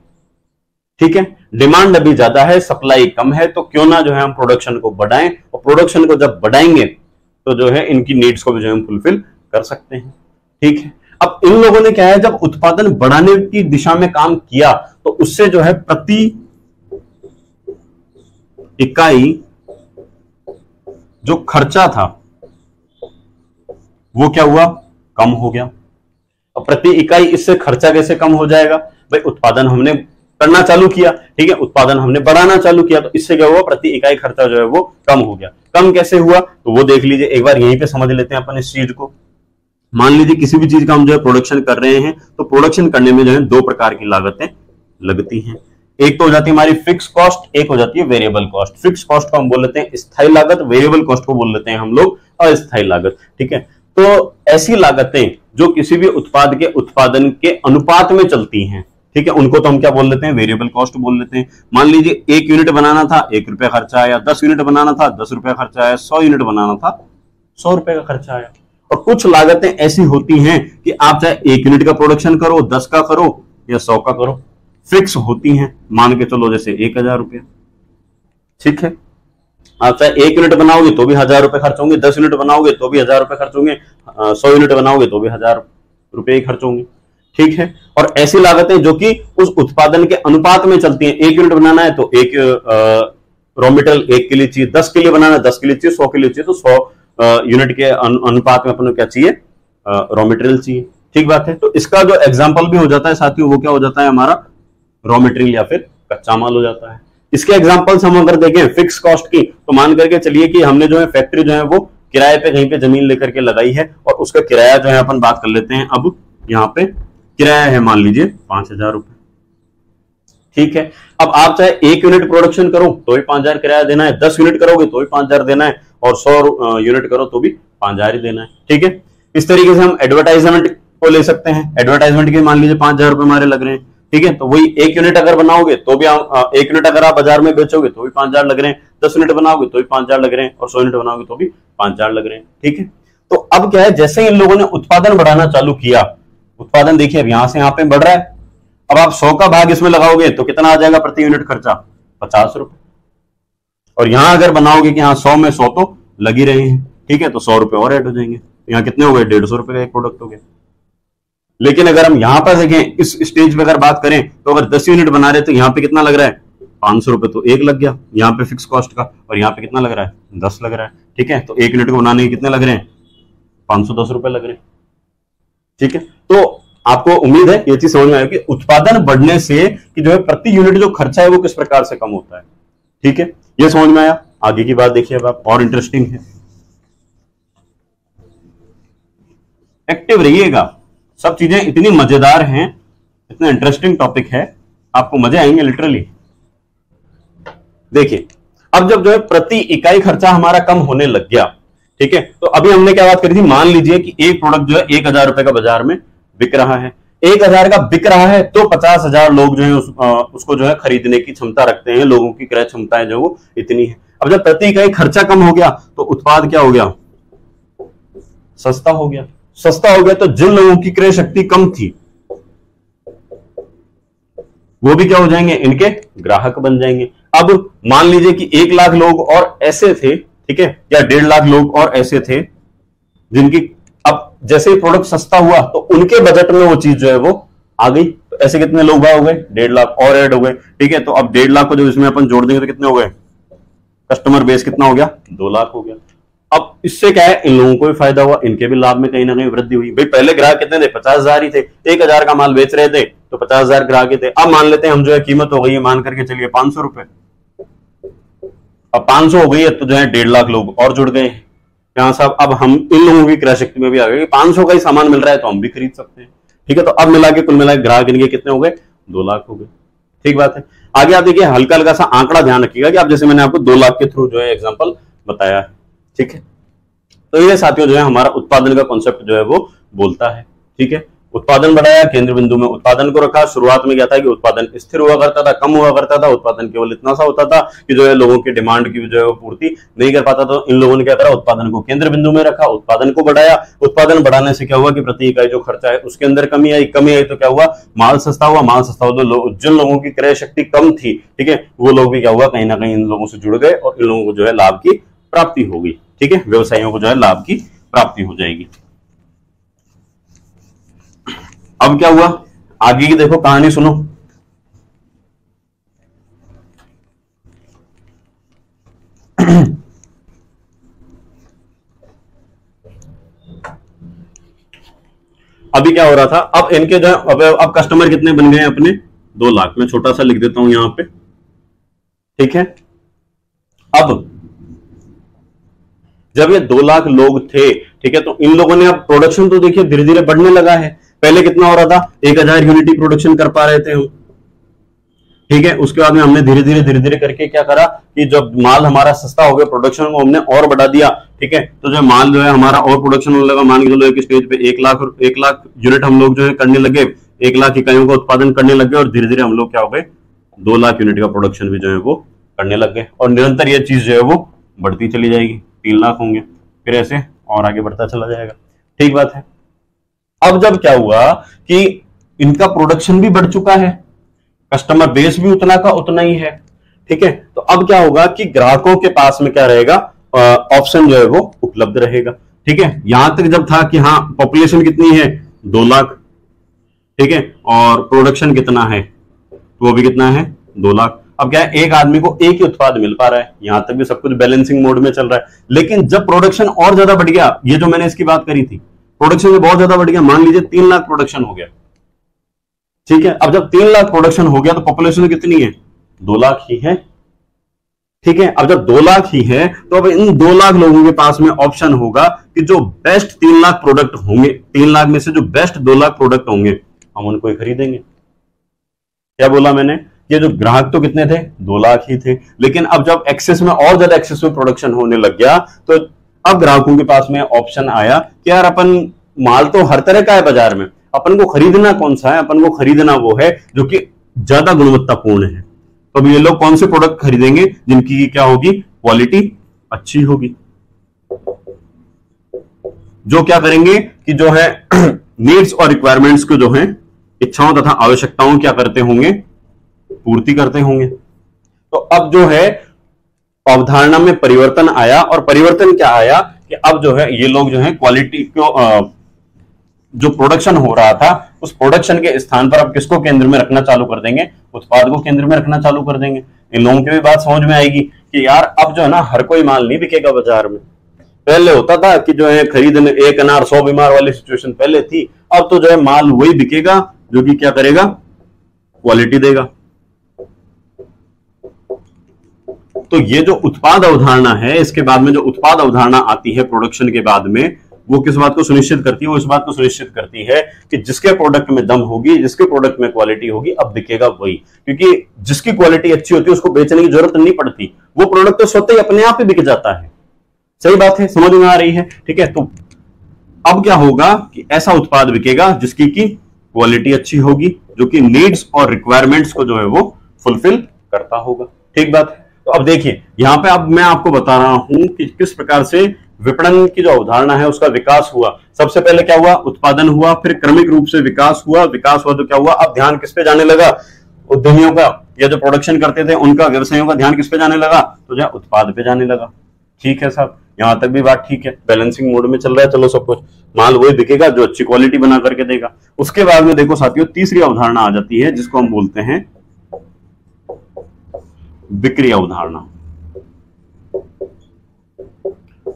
ठीक है, डिमांड अभी ज्यादा है, सप्लाई कम है, तो क्यों ना जो है हम प्रोडक्शन को बढ़ाएं, और प्रोडक्शन को जब बढ़ाएंगे तो जो है इनकी नीड्स को भी जो है हम फुलफिल कर सकते हैं। ठीक है, अब इन लोगों ने क्या है, जब उत्पादन बढ़ाने की दिशा में काम किया तो उससे जो है प्रति इकाई जो खर्चा था वो क्या हुआ? कम हो गया। अब प्रति इकाई इससे खर्चा कैसे कम हो जाएगा? भाई उत्पादन हमने करना चालू किया, ठीक है, उत्पादन हमने बढ़ाना चालू किया, तो इससे क्या हुआ? प्रति इकाई खर्चा जो है वो कम हो गया। कम कैसे हुआ तो वो देख लीजिए, एक बार यहीं पे समझ लेते हैं अपन इस चीज को। मान लीजिए किसी भी चीज का हम जो है प्रोडक्शन कर रहे हैं, तो प्रोडक्शन करने में जो है 2 प्रकार की लागतें लगती हैं। एक तो हो जाती है हमारी फिक्स कॉस्ट, एक हो जाती है वेरिएबल कॉस्ट। फिक्स कॉस्ट को हम बोल लेते हैं स्थायी लागत, वेरिएबल कॉस्ट को बोल लेते हैं हम लोग अस्थायी लागत। ठीक है, तो ऐसी लागतें जो किसी भी उत्पाद के उत्पादन के अनुपात में चलती हैं, ठीक है, उनको तो हम क्या बोल लेते हैं? वेरिएबल कॉस्ट बोल लेते हैं। मान लीजिए 1 यूनिट बनाना था, 1 रुपया खर्चा आया, 10 यूनिट बनाना था, 10 रुपया खर्चा आया, 100 यूनिट बनाना था, 100 रुपए का खर्चा आया। और कुछ लागतें ऐसी होती हैं कि आप चाहे 1 यूनिट का प्रोडक्शन करो, 10 का करो या 100 का करो, फिक्स होती हैं। मान के चलो जैसे 1000 रुपया, ठीक है, आप चाहे 1 यूनिट बनाओगे तो भी 1000 रुपए खर्च होंगे, 10 यूनिट बनाओगे तो भी 1000 रुपए खर्च होंगे, 100 यूनिट बनाओगे तो भी 1000 रुपए ही खर्च होंगे। ठीक है, और ऐसी लागतें जो कि उस उत्पादन के अनुपात में चलती हैं। 1 यूनिट बनाना है तो 1 रॉ मटेरियल 1 के लिए चाहिए, 10 के लिए बनाना है 10 के लिए चाहिए, 100 के लिए चाहिए, तो 100 यूनिट के अनुपात में अपन को क्या चाहिए? रॉ मटेरियल चाहिए। ठीक बात है, तो इसका जो एग्जाम्पल भी हो जाता है साथियों, वो क्या हो जाता है? हमारा रॉ मटेरियल या फिर कच्चा माल हो जाता है। इसके एग्जांपल्स हम अगर देखें फिक्स कॉस्ट की, तो मान करके चलिए कि हमने जो है फैक्ट्री जो है वो किराए पे कहीं पे जमीन लेकर के लगाई है, और उसका किराया जो है अपन बात कर लेते हैं। अब यहाँ पे किराया है मान लीजिए 5000 रुपए। ठीक है, अब आप चाहे 1 यूनिट प्रोडक्शन करो तो भी 5000 किराया देना है, 10 यूनिट करोगे तो भी 5000 देना है, और 100 यूनिट करो तो भी 5000 ही देना है। ठीक है, इस तरीके से हम एडवर्टाइजमेंट को ले सकते हैं। एडवर्टाइजमेंट के मान लीजिए 5000 रुपए हमारे लग रहे हैं। ठीक है, तो वही 1 यूनिट अगर बनाओगे तो भी 1 यूनिट अगर आप बाजार में बेचोगे तो भी 5000 लग रहे हैं, 10 यूनिट बनाओगे तो भी 5000 लग रहे हैं, और 100 यूनिट बनाओगे तो भी 5000 लग रहे हैं। ठीक है, तो अब क्या है, जैसे इन लोगों ने उत्पादन बढ़ाना चालू किया, उत्पादन देखिए अब यहां से यहां पे बढ़ रहा है। अब आप 100 का भाग इसमें लगाओगे तो कितना आ जाएगा प्रति यूनिट खर्चा? 50 रुपए। और यहां अगर बनाओगे कि हाँ 100 में 100 तो लग ही रहे हैं, ठीक है, तो 100 रुपए और ऐड हो जाएंगे, यहाँ कितने हो गए? 150 रुपए का एक प्रोडक्ट हो गया। लेकिन अगर हम यहां पर देखें, इस स्टेज पे अगर बात करें, तो अगर 10 यूनिट बना रहे तो यहाँ पे कितना लग रहा है? 500 रुपए तो एक लग गया यहाँ पे फिक्स कॉस्ट का, और यहाँ पे कितना लग रहा है? 10 लग रहा है। ठीक है, तो 1 यूनिट को बनाने के कितने लग रहे हैं? 510 रुपए लग रहे हैं। ठीक है, तो आपको उम्मीद है ये चीज समझ में आएगी कि उत्पादन बढ़ने से कि जो है प्रति यूनिट जो खर्चा है वो किस प्रकार से कम होता है। ठीक है, ये समझ में आया। आगे की बात देखिए अब आप, और इंटरेस्टिंग है। एक्टिव रहिएगा। सब चीजें इतनी मजेदार हैं, इतना इंटरेस्टिंग टॉपिक है, आपको मजे आएंगे लिटरली। देखिए अब जब जो है प्रति इकाई खर्चा हमारा कम होने लग गया, ठीक है, तो अभी हमने क्या बात करी थी, मान लीजिए कि एक प्रोडक्ट जो है 1,000 रुपए का बाजार में बिक रहा है, 1,000 का बिक रहा है, तो 50,000 लोग जो है उसको जो है खरीदने की क्षमता रखते हैं, लोगों की क्रय क्षमता है जो वो इतनी है। अब जब प्रति इकाई खर्चा कम हो गया तो उत्पाद क्या हो गया, सस्ता हो गया। सस्ता हो गया तो जिन लोगों की क्रय शक्ति कम थी वो भी क्या हो जाएंगे, इनके ग्राहक बन जाएंगे। अब मान लीजिए कि 1,00,000 लोग और ऐसे थे, ठीक है, या 1,50,000 लोग और ऐसे थे जिनकी, अब जैसे ही प्रोडक्ट सस्ता हुआ तो उनके बजट में वो चीज जो है वो आ गई, तो ऐसे कितने लोग हो गए, 1,50,000 और ऐड हो गए, ठीक है। तो अब 1,50,000 को जब इसमें अपन जोड़ देंगे तो कितने हो गए, कस्टमर बेस कितना हो गया, 2,00,000 हो गया। अब इससे क्या है, इन लोगों को भी फायदा हुआ, इनके भी लाभ में कहीं ना कहीं वृद्धि हुई। भाई पहले ग्राहक कितने थे, 50,000 ही थे, 1,000 का माल बेच रहे थे तो 50,000 ग्राहक ही थे। अब मान लेते हैं हम जो है कीमत हो गई है, मान करके चलिए 500 रुपए, अब 500 हो गई है तो जो है 1,50,000 लोग और जुड़ गए हैं यहां साहब। अब हम इन लोगों की क्रय शक्ति में भी आ गए, 500 का ही सामान मिल रहा है तो हम भी खरीद सकते हैं, ठीक है। तो अब मिला के कुल मिला के ग्राहक इनके कितने हो गए, 2,00,000 हो गए, ठीक बात है। आगे आप देखिए, हल्का हल्का सा आंकड़ा ध्यान रखिएगा कि आप जैसे मैंने आपको 2,00,000 के थ्रू जो है एग्जांपल बताया है, ठीक है। तो ये साथियों जो है हमारा उत्पादन का कॉन्सेप्ट जो है वो बोलता है, ठीक है। उत्पादन बढ़ाया, केंद्र बिंदु में उत्पादन को रखा। शुरुआत में क्या था कि उत्पादन स्थिर हुआ करता था, कम हुआ करता था, उत्पादन केवल इतना सा होता था कि जो है लोगों की डिमांड की जो है वो पूर्ति नहीं कर पाता। तो इन लोगों ने क्या करा, उत्पादन को केंद्र बिंदु में रखा, उत्पादन को बढ़ाया। उत्पादन बढ़ाने से क्या हुआ कि प्रति इकाई जो खर्चा है उसके अंदर कमी आई, कमी आई तो क्या हुआ, माल सस्ता हुआ, माल सस्ता हुआ तो जिन लोगों की क्रय शक्ति कम थी, ठीक है, वो लोग भी क्या हुआ, कहीं ना कहीं इन लोगों से जुड़ गए और इन लोगों को जो है लाभ की प्राप्ति होगी, ठीक है, व्यवसायियों को जो है लाभ की प्राप्ति हो जाएगी। अब क्या हुआ, आगे की देखो कहानी सुनो। अभी क्या हो रहा था, अब इनके जो अब कस्टमर कितने बन गए अपने, 2,00,000। मैं छोटा सा लिख देता हूं यहां पे, ठीक है। अब जब ये 2,00,000 लोग थे, ठीक है, तो इन लोगों ने अब प्रोडक्शन तो देखिए धीरे धीरे बढ़ने लगा है। पहले कितना हो रहा था, 1,000 यूनिट प्रोडक्शन कर पा रहे थे हम, ठीक है। उसके बाद में हमने धीरे धीरे करके क्या करा कि जब माल हमारा सस्ता हो गया, प्रोडक्शन को हमने और बढ़ा दिया, ठीक है। तो जो माल जो है हमारा और प्रोडक्शन होने लगा, मान के चलो एक स्टेज पे 1,00,000 यूनिट हम लोग जो है करने लगे, 1,00,000 इकाइयों का उत्पादन करने लग गए और धीरे धीरे हम लोग क्या हो गए, 2,00,000 यूनिट का प्रोडक्शन भी जो है वो करने लग गए। और निरंतर ये चीज जो है वो बढ़ती चली जाएगी, 3,00,000 होंगे, फिर ऐसे और आगे बढ़ता चला जाएगा, ठीक बात है। अब जब क्या हुआ कि इनका प्रोडक्शन भी बढ़ चुका है, कस्टमर बेस भी उतना का उतना ही है, ठीक है। तो अब क्या होगा कि ग्राहकों के पास में क्या रहेगा, ऑप्शन जो है वो उपलब्ध रहेगा, ठीक है। यहां तक जब था कि हाँ पॉपुलेशन कितनी है, 2,00,000, ठीक है, और प्रोडक्शन कितना है, तो वो भी कितना है, 2,00,000। अब क्या है, एक आदमी को एक ही उत्पाद मिल पा रहा है, यहां तक भी सब कुछ बैलेंसिंग मोड में चल रहा है। लेकिन जब प्रोडक्शन और ज्यादा बढ़ गया, ये जो मैंने इसकी बात करी थी, प्रोडक्शन में बहुत ज्यादा बढ़ गया, मान लीजिए 3,00,000 प्रोडक्शन हो गया, ठीक है। अब जब 3,00,000 प्रोडक्शन हो गया तो पॉपुलेशन कितनी है, 2,00,000 ही है, ठीक है। अब जब 2,00,000 ही है तो अब इन 2,00,000 लोगों के पास में ऑप्शन होगा कि जो बेस्ट 3,00,000 प्रोडक्ट होंगे, 3,00,000 में से जो बेस्ट 2,00,000 प्रोडक्ट होंगे हम उनको ही खरीदेंगे। क्या बोला मैंने, ये जो ग्राहक तो कितने थे, 2,00,000 ही थे, लेकिन अब जब एक्सेस में और ज्यादा एक्सेस में प्रोडक्शन होने लग गया तो अब ग्राहकों के पास में ऑप्शन आया कि यार अपन माल तो हर तरह का है बाजार में, अपन को खरीदना कौन सा है, अपन को खरीदना वो है जो कि ज्यादा गुणवत्तापूर्ण है। तो अब ये लोग कौन से प्रोडक्ट खरीदेंगे, जिनकी क्या होगी, क्वालिटी अच्छी होगी, जो क्या करेंगे कि जो है नीड्स और रिक्वायरमेंट्स को जो है इच्छाओं तथा आवश्यकताओं क्या करते होंगे, पूर्ति करते होंगे। तो अब जो है अवधारणा में परिवर्तन आया, और परिवर्तन क्या आया कि अब जो है ये लोग जो है क्वालिटी को, जो प्रोडक्शन हो रहा था उस प्रोडक्शन के स्थान पर अब किसको केंद्र में रखना चालू कर देंगे, उत्पाद को केंद्र में रखना चालू कर देंगे। इन लोगों की भी बात समझ में आएगी कि यार अब जो है ना हर कोई माल नहीं बिकेगा बाजार में। पहले होता था कि जो है खरीदने एक अनार 100 बीमार वाली सिचुएशन पहले थी, अब तो जो है माल वही बिकेगा जो कि क्या करेगा, क्वालिटी देगा। तो ये जो उत्पाद अवधारणा है, इसके बाद में जो उत्पाद अवधारणा आती है प्रोडक्शन के बाद में, वो किस बात को सुनिश्चित करती है? वो इस बात को सुनिश्चित करती है कि जिसके प्रोडक्ट में दम होगी, जिसके प्रोडक्ट में क्वालिटी होगी, अब बिकेगा वही। क्योंकि जिसकी क्वालिटी अच्छी होती है उसको बेचने की जरूरत नहीं पड़ती, वो प्रोडक्ट तो स्वतः ही अपने आप ही बिक जाता है। सही बात है, समझ में आ रही है? ठीक है, तो अब क्या होगा कि ऐसा उत्पाद बिकेगा जिसकी की क्वालिटी अच्छी होगी, जो कि नीड्स और रिक्वायरमेंट्स को जो है वो फुलफिल करता होगा। ठीक बात है। तो अब देखिए यहां पे अब मैं आपको बता रहा हूं कि किस प्रकार से विपणन की जो अवधारणा है उसका विकास हुआ। सबसे पहले क्या हुआ? उत्पादन हुआ, फिर क्रमिक रूप से विकास हुआ तो क्या हुआ? अब ध्यान किस पे जाने लगा? उद्यमियों का, या जो प्रोडक्शन करते थे उनका, व्यवसायों का ध्यान किस पे जाने लगा? तो जो उत्पाद पे जाने लगा। ठीक है साहब, यहां तक भी बात ठीक है, बैलेंसिंग मोड में चल रहा है। चलो सब कुछ, माल वही बिकेगा जो अच्छी क्वालिटी बना करके देगा। उसके बाद में देखो साथियों, तीसरी अवधारणा आ जाती है जिसको हम बोलते हैं बिक्री अवधारणा,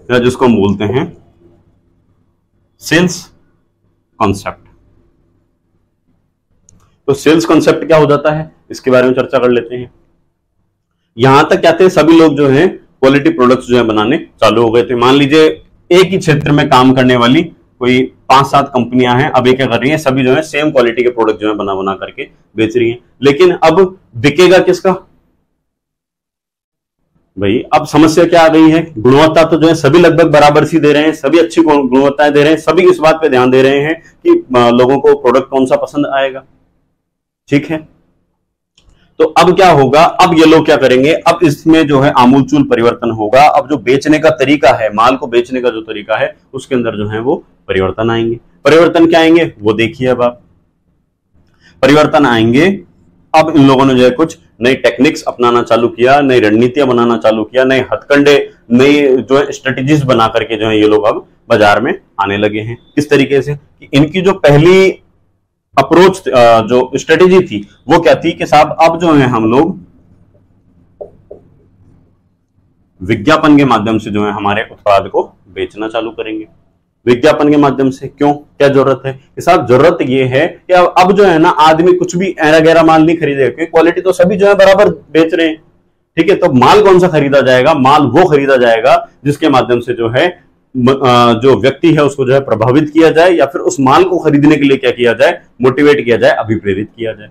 या जिसको हम बोलते हैं सेल्स कॉन्सेप्ट। तो सेल्स कॉन्सेप्ट क्या हो जाता है, इसके बारे में चर्चा कर लेते हैं। यहां तक क्या थे, सभी लोग जो हैं क्वालिटी प्रोडक्ट्स जो है बनाने चालू हो गए थे। मान लीजिए एक ही क्षेत्र में काम करने वाली कोई 5-7 कंपनियां हैं, अब ये क्या कर रही हैं, सभी जो है सेम क्वालिटी के प्रोडक्ट जो है बना करके बेच रही हैं। लेकिन अब बिकेगा किसका भाई? अब समस्या क्या आ गई है? गुणवत्ता तो जो है सभी लगभग बराबर सी दे रहे हैं, सभी अच्छी गुणवत्ताएं दे रहे हैं, सभी इस बात पे ध्यान दे रहे हैं कि लोगों को प्रोडक्ट कौन सा पसंद आएगा। ठीक है, तो अब क्या होगा? अब ये लोग क्या करेंगे? अब इसमें जो है आमूलचूल परिवर्तन होगा। अब जो बेचने का तरीका है, माल को बेचने का जो तरीका है, उसके अंदर जो है वो परिवर्तन आएंगे। परिवर्तन क्या आएंगे वो देखिए। अब आप परिवर्तन आएंगे, अब इन लोगों ने जो है कुछ नई टेक्निक्स अपनाना चालू किया, नई रणनीतियां बनाना चालू किया, नए हथकंडे, नई जो है स्ट्रेटेजीज बना करके जो है ये लोग अब बाजार में आने लगे हैं। किस तरीके से कि इनकी जो पहली अप्रोच, जो स्ट्रेटेजी थी वो क्या थी कि साहब अब जो है हम लोग विज्ञापन के माध्यम से जो है हमारे उत्पाद को बेचना चालू करेंगे। विज्ञापन के माध्यम से क्यों, क्या जरूरत है कि साहब? जरूरत ये है कि अब जो है ना आदमी कुछ भी ऐरा गैरा माल नहीं खरीदेगा, क्योंकि क्वालिटी तो सभी जो है बराबर बेच रहे हैं। ठीक है, तो माल कौन सा खरीदा जाएगा? माल वो खरीदा जाएगा जिसके माध्यम से जो है जो व्यक्ति है उसको जो है प्रभावित किया जाए, या फिर उस माल को खरीदने के लिए क्या किया जाए? मोटिवेट किया जाए, अभिप्रेरित किया जाए।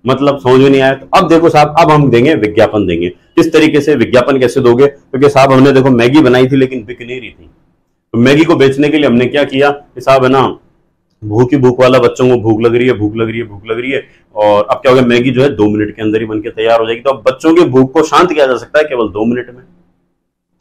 मतलब समझ में नहीं आया? तो अब देखो साहब, अब हम देंगे विज्ञापन देंगे। किस तरीके से विज्ञापन कैसे दोगे? क्योंकि साहब हमने देखो मैगी बनाई थी लेकिन बिक नहीं रही थी, तो मैगी को बेचने के लिए हमने क्या किया कि साहब है ना, भूख वाला, बच्चों को भूख लग रही है, और अब क्या होगा? मैगी जो है 2 मिनट के अंदर ही बनके तैयार हो जाएगी। तो अब बच्चों की भूख को शांत किया जा सकता है केवल 2 मिनट में।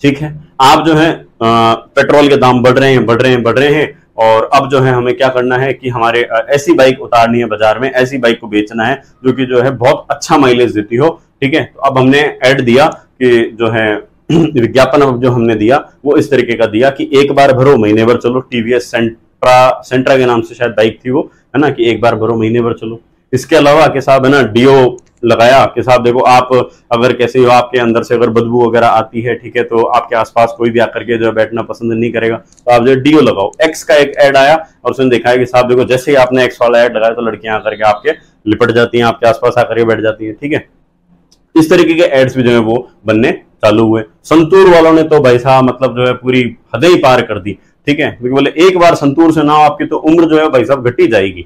ठीक है, आप जो है पेट्रोल के दाम बढ़ रहे हैं, और अब जो है हमें क्या करना है कि हमारे ऐसी बाइक उतारनी है बाजार में, ऐसी बाइक को बेचना है जो कि जो है बहुत अच्छा माइलेज देती हो। ठीक है, तो अब हमने ऐड दिया कि जो है विज्ञापन अब जो हमने दिया वो इस तरीके का दिया कि एक बार भरो महीने भर चलो। टीवीएस सेंट्रा के नाम से शायद बाइक थी वो, है ना, कि एक बार भरो महीने भर चलो। इसके अलावा कि साहब है ना डीओ लगाया कि साहब देखो आप अगर कैसे हो, आपके अंदर से अगर बदबू वगैरह आती है, ठीक है, तो आपके आसपास कोई भी आकर के जो बैठना पसंद नहीं करेगा, तो आप जो डीओ लगाओ। एक्स का एक ऐड आया और उसने देखा है कि साहब देखो जैसे ही आपने एक्स वाला ऐड लगाया तो लड़कियां आकर के आपके लिपट जाती हैं, आपके आसपास आकर के बैठ जाती है। ठीक है, इस तरीके के एड्स भी जो है वो बनने चालू हुए। संतूर वालों ने तो भाई साहब मतलब जो है पूरी हदें ही पार कर दी। ठीक है, क्योंकि बोले एक बार संतूर से ना हो आपकी तो उम्र जो है भाई साहब घटी जाएगी,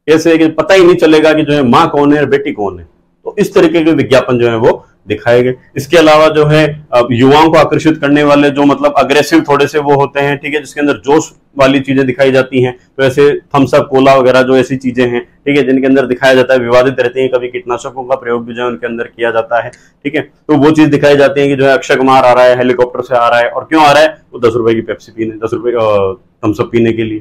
कैसे कि पता ही नहीं चलेगा कि जो है माँ कौन है और बेटी कौन है। तो इस तरीके के विज्ञापन जो है वो दिखाए गए। इसके अलावा जो है युवाओं को आकर्षित करने वाले जो मतलब अग्रेसिव थोड़े से वो होते हैं, ठीक है, जिसके अंदर जोश वाली चीजें दिखाई जाती हैं, तो ऐसे थम्स अप, कोला वगैरह जो ऐसी चीजें हैं, ठीक है, जिनके अंदर दिखाया जाता है विवादित रहती हैं, कभी कीटनाशकों का प्रयोग भी जो है उनके अंदर किया जाता है। ठीक है, तो वो चीज दिखाई जाती है कि जो है अक्षय कुमार आ रहा है, हेलीकॉप्टर से आ रहा है, और क्यों आ रहा है? वो 10 रुपए की पेप्सी पीने, 10 रुपए थम्स अप पीने के लिए।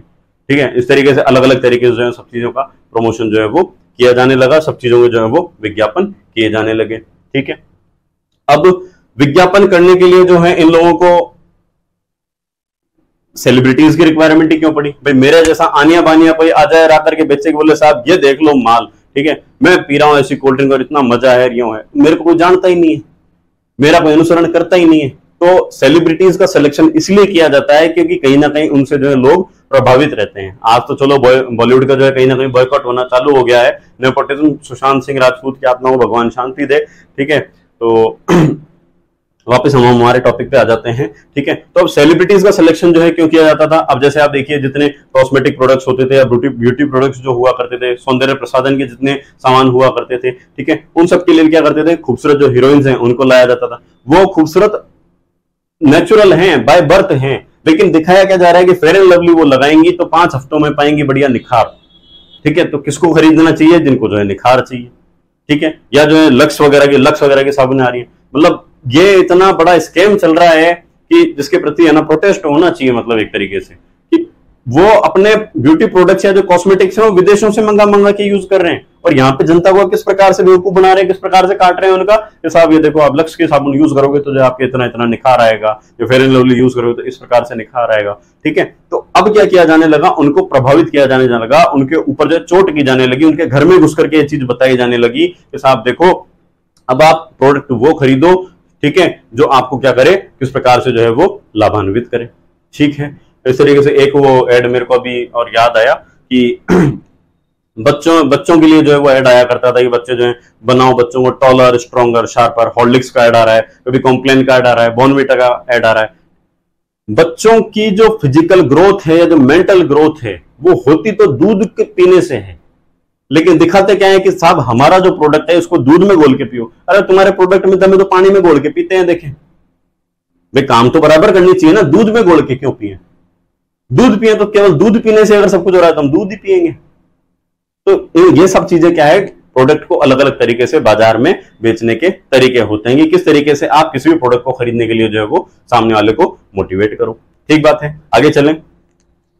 ठीक है, इस तरीके से अलग अलग तरीके से जो है सब चीजों का प्रमोशन जो है वो किया जाने लगा, सब चीजों के जो है वो विज्ञापन किए जाने लगे। ठीक है, अब विज्ञापन करने के लिए जो है इन लोगों को सेलिब्रिटीज की रिक्वायरमेंट ही क्यों पड़ी? भाई मेरे जैसा आनिया बानिया कोई आ जाए आकर के बेचे के बोले साहब ये देख लो माल, ठीक है, मैं पी रहा हूं ऐसी कोल्ड ड्रिंक और इतना मजा है, यूं है, मेरे को कोई जानता ही नहीं है, मेरा कोई अनुसरण करता ही नहीं है। तो सेलिब्रिटीज का सिलेक्शन इसलिए किया जाता है क्योंकि कहीं ना कहीं उनसे जो है लोग प्रभावित रहते हैं। आज तो चलो बॉलीवुड का जो है कहीं ना कहीं बॉयकॉट होना चालू हो गया है, नेपोटिज्म, सुशांत सिंह राजपूत की आत्मा को भगवान शांति दे। ठीक है, तो वापस हम हमारे टॉपिक पे आ जाते हैं, ठीक है। तो अब सेलिब्रिटीज का सिलेक्शन जो है क्यों किया जाता था? अब जैसे आप देखिए जितने कॉस्मेटिक प्रोडक्ट्स होते थे या ब्यूटी प्रोडक्ट्स जो हुआ करते थे, सौंदर्य प्रसाधन के जितने सामान हुआ करते थे, ठीक है, उन सब के लिए क्या करते थे, खूबसूरत जो हीरोइंस हैं उनको लाया जाता था। वो खूबसूरत नेचुरल हैं, बाय बर्थ हैं, लेकिन दिखाया क्या जा रहा है कि फेयर एंड लवली वो लगाएंगी तो 5 हफ्तों में पाएंगी बढ़िया निखार, ठीक है। तो किसको खरीदना चाहिए? जिनको जो है निखार चाहिए, ठीक है। या जो है लक्स वगैरह की साबुन आ रही है। मतलब ये इतना बड़ा स्कैम चल रहा है कि जिसके प्रति है ना प्रोटेस्ट होना चाहिए, मतलब एक तरीके से कि वो अपने ब्यूटी प्रोडक्ट्स या जो कॉस्मेटिक्स हैं वो विदेशों से मंगा के यूज कर रहे हैं, और यहाँ पे जनता को किस प्रकार से बेवकूफ बना रहे हैं, किस प्रकार से काट रहे हैं उनका कि साहब ये देखो आप लक्स के साबुन यूज करोगे तो जो आपके इतना इतना निखार आएगा, जो फेयर एंड लवली यूज करोगे तो इस प्रकार से निखार आएगा, ठीक है। तो अब क्या किया जाने लगा, उनको प्रभावित किया जाने लगा, उनके ऊपर जो चोट की जाने लगी, उनके घर में घुस करके ये चीज बताई जाने लगी कि साहब देखो अब आप प्रोडक्ट वो खरीदो, ठीक है, जो आपको क्या करे, किस प्रकार से जो है वो लाभान्वित करे, ठीक है। इस तरीके से एक वो एड मेरे को अभी और याद आया कि बच्चों के लिए जो है वो ऐड आया करता था कि बच्चे जो है बनाओ बच्चों को टॉलर, स्ट्रॉन्गर, शार्पर, हॉर्लिक्स का ऐड आ रहा है, कभी कॉम्प्लेन का ऐड आ रहा है, बॉर्नविटा का ऐड आ रहा है। बच्चों की जो फिजिकल ग्रोथ है या जो मेंटल ग्रोथ है वो होती तो दूध के पीने से है, लेकिन दिखाते क्या है कि साहब हमारा जो प्रोडक्ट है उसको दूध में घोल के पियो। अरे तुम्हारे प्रोडक्ट में दम है तो पानी में घोल के पीते हैं, देखें भाई काम तो बराबर करनी चाहिए ना, दूध में घोल के क्यों पिए? दूध पिए तो केवल दूध पीने से अगर सब कुछ हो रहा है तो हम दूध ही पिएंगे। तो ये सब चीजें क्या है, प्रोडक्ट को अलग अलग तरीके से बाजार में बेचने के तरीके होते हैं कि किस तरीके से आप किसी भी प्रोडक्ट को खरीदने के लिए जो है वो सामने वाले को मोटिवेट करो, ठीक बात है। आगे चलें,